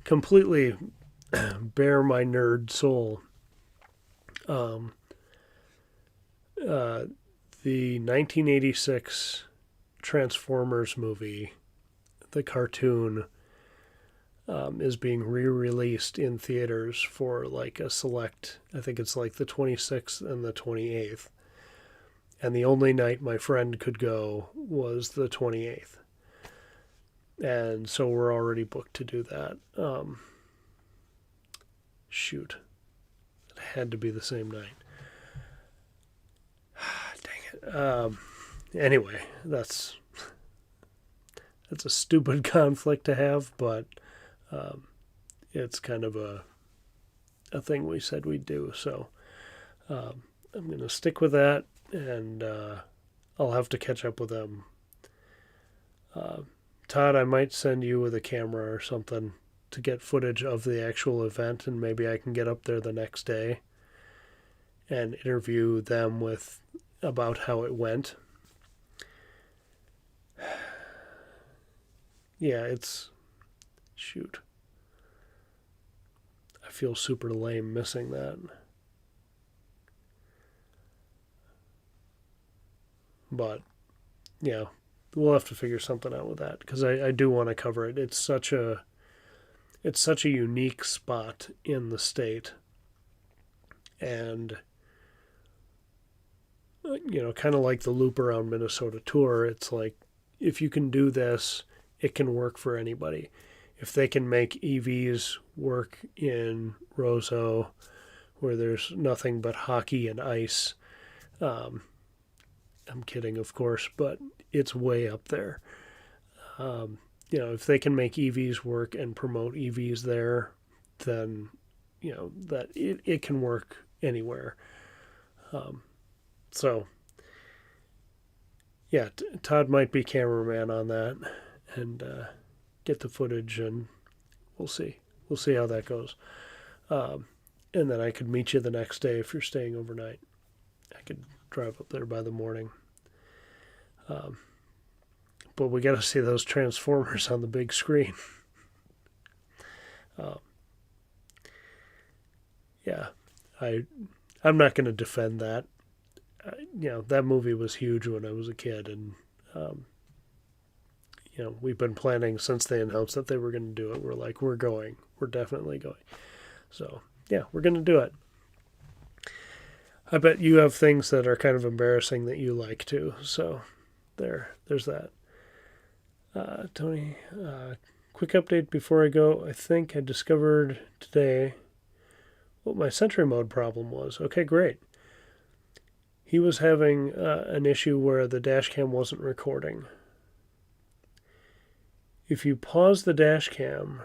completely bare my nerd soul. The 1986 Transformers movie, the cartoon, is being re-released in theaters for like a select, I think it's like the 26th and the 28th. And the only night my friend could go was the 28th. And so we're already booked to do that. Shoot. It had to be the same night. Dang it. Anyway, that's a stupid conflict to have, but it's kind of a thing we said we'd do. So I'm going to stick with that, and I'll have to catch up with them. Todd, I might send you with a camera or something to get footage of the actual event, and maybe I can get up there the next day and interview them about how it went. Yeah, shoot. I feel super lame missing that. But, yeah, we'll have to figure something out with that, because I do want to cover it. It's such a unique spot in the state. And, kind of like the Loop Around Minnesota tour, it's like, if you can do this, it can work for anybody. If they can make EVs work in Roseau, where there's nothing but hockey and ice, I'm kidding, of course, but it's way up there. If they can make EVs work and promote EVs there, then, that it can work anywhere. So, yeah, Todd might be cameraman on that, and get the footage, and we'll see. We'll see how that goes. And then I could meet you the next day if you're staying overnight. I could drive up there by the morning. But we got to see those Transformers on the big screen. Yeah, I'm not going to defend that. That movie was huge when I was a kid, and we've been planning since they announced that they were going to do it. We're like, we're going. We're definitely going. So, yeah, we're going to do it. I bet you have things that are kind of embarrassing that you like too. So, there's that. Tony, quick update before I go. I think I discovered today what my Sentry Mode problem was. Okay, great. He was having an issue where the dash cam wasn't recording. If you pause the dash cam,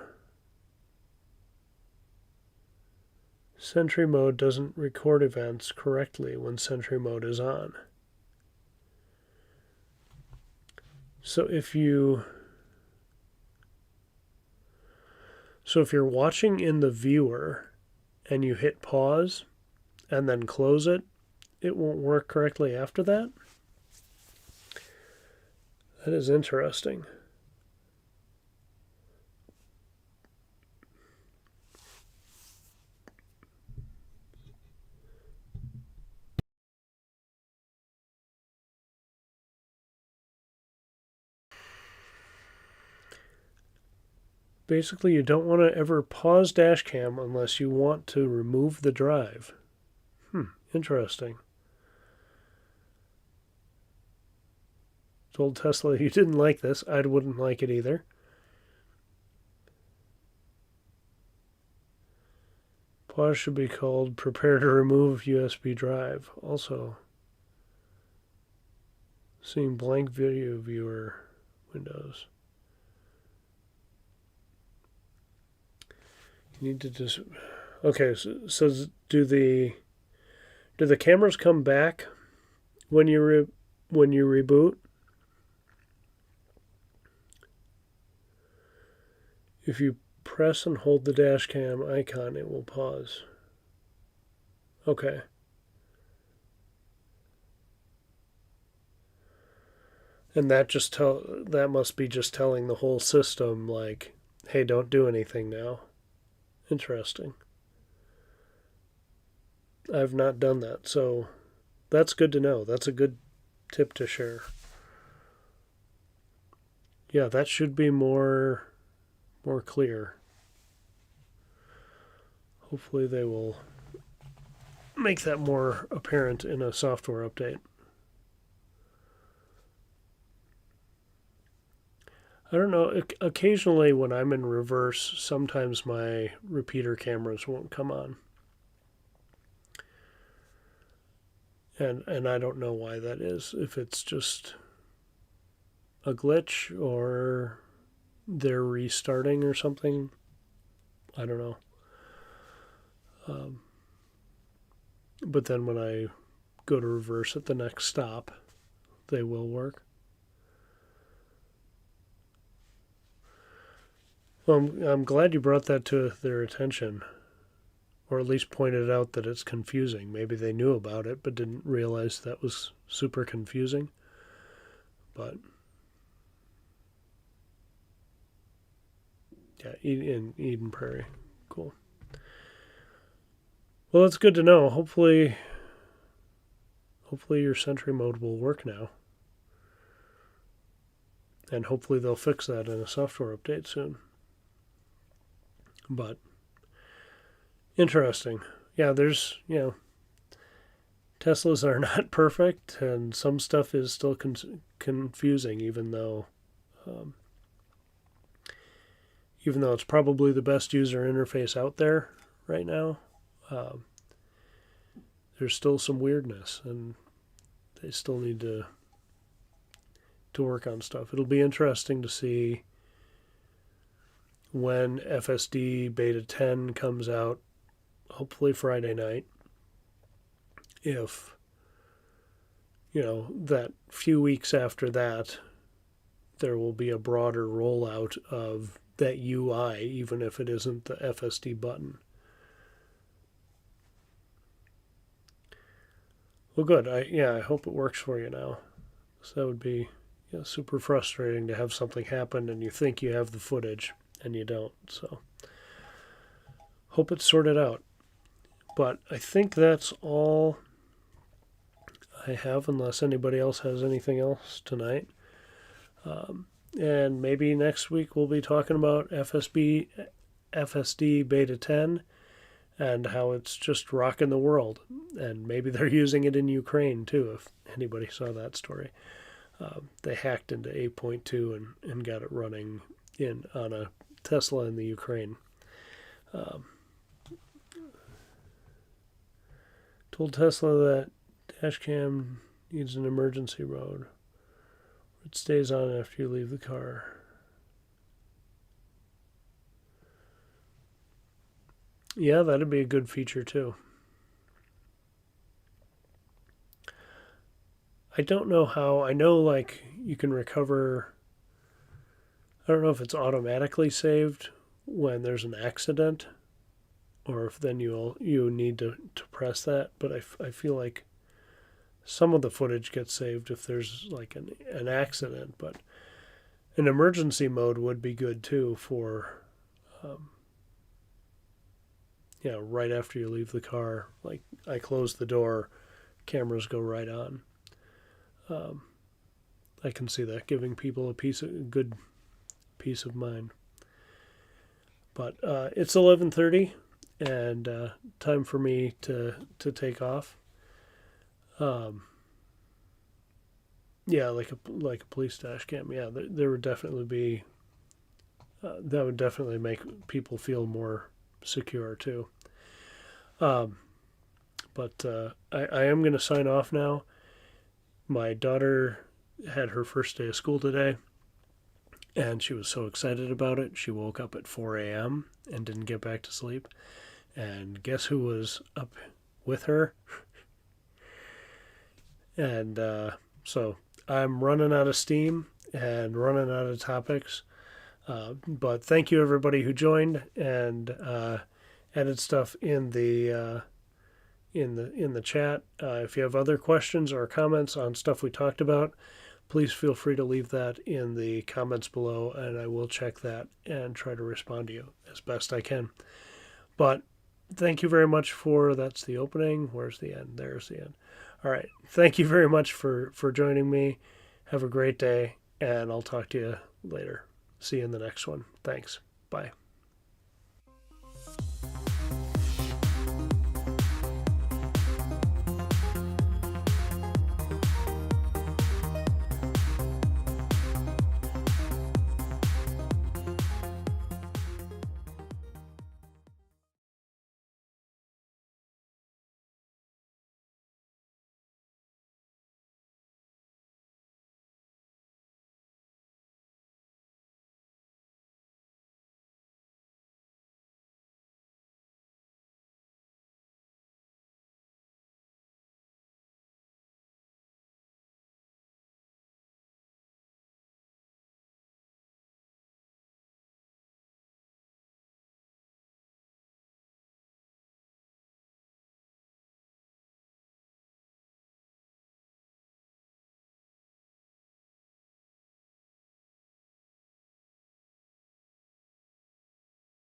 Sentry Mode doesn't record events correctly when Sentry Mode is on. So if you're watching in the viewer and you hit pause and then close it, it won't work correctly after that? That is interesting. Basically, you don't want to ever pause dashcam unless you want to remove the drive. Interesting. Told Tesla you didn't like this. I wouldn't like it either. Pause should be called prepare to remove USB drive. Also, seeing blank video viewer windows. You need to just... Okay, so do the cameras come back when you reboot? If you press and hold the dash cam icon, it will pause. Okay. And that must be just telling the whole system, like, hey, don't do anything now. Interesting. I've not done that, so that's good to know. That's a good tip to share. Yeah, that should be more clear. Hopefully they will make that more apparent in a software update. I don't know. Occasionally, when I'm in reverse, sometimes my repeater cameras won't come on, and I don't know why that is. If it's just a glitch or they're restarting or something, I don't know. But then when I go to reverse at the next stop, they will work. Well, I'm glad you brought that to their attention, or at least pointed out that it's confusing. Maybe they knew about it but didn't realize that was super confusing. But yeah, in Eden Prairie. Cool. Well, that's good to know. Hopefully your Sentry mode will work now. And hopefully they'll fix that in a software update soon. But interesting. Yeah, there's, Teslas are not perfect, and some stuff is still confusing, even though it's probably the best user interface out there right now. There's still some weirdness, and they still need to work on stuff. It'll be interesting to see when FSD Beta 10 comes out, hopefully Friday night, if, that few weeks after that, there will be a broader rollout of that UI, even if it isn't the FSD button. Well, good. I hope it works for you now. So that would be super frustrating to have something happen and you think you have the footage and you don't. So hope it's sorted out. But I think that's all I have, unless anybody else has anything else tonight. And maybe next week we'll be talking about FSD Beta 10 and how it's just rocking the world. And maybe they're using it in Ukraine too, if anybody saw that story. They hacked into 8.2 and got it running on a Tesla in the Ukraine. Told Tesla that dash cam needs an emergency mode. It stays on after you leave the car. Yeah, that'd be a good feature too. I don't know how. I know, like, you can recover. I don't know if it's automatically saved when there's an accident, or if then you need to press that. But I feel like some of the footage gets saved if there's like an accident. But an emergency mode would be good too for, right after you leave the car. Like, I close the door, cameras go right on. I can see that giving people a good peace of mind. But it's 11:30, and time for me to take off. Yeah, like a police dash cam. Yeah, there would definitely be. That would definitely make people feel more secure too. But I am going to sign off now. My daughter had her first day of school today, and she was so excited about it. She woke up at 4 a.m. and didn't get back to sleep. And guess who was up with her? And so I'm running out of steam and running out of topics. But thank you, everybody who joined and added stuff in the chat. If you have other questions or comments on stuff we talked about, please feel free to leave that in the comments below, and I will check that and try to respond to you as best I can. But thank you very much that's the opening. Where's the end? There's the end. All right. Thank you very much for joining me. Have a great day, and I'll talk to you later. See you in the next one. Thanks. Bye.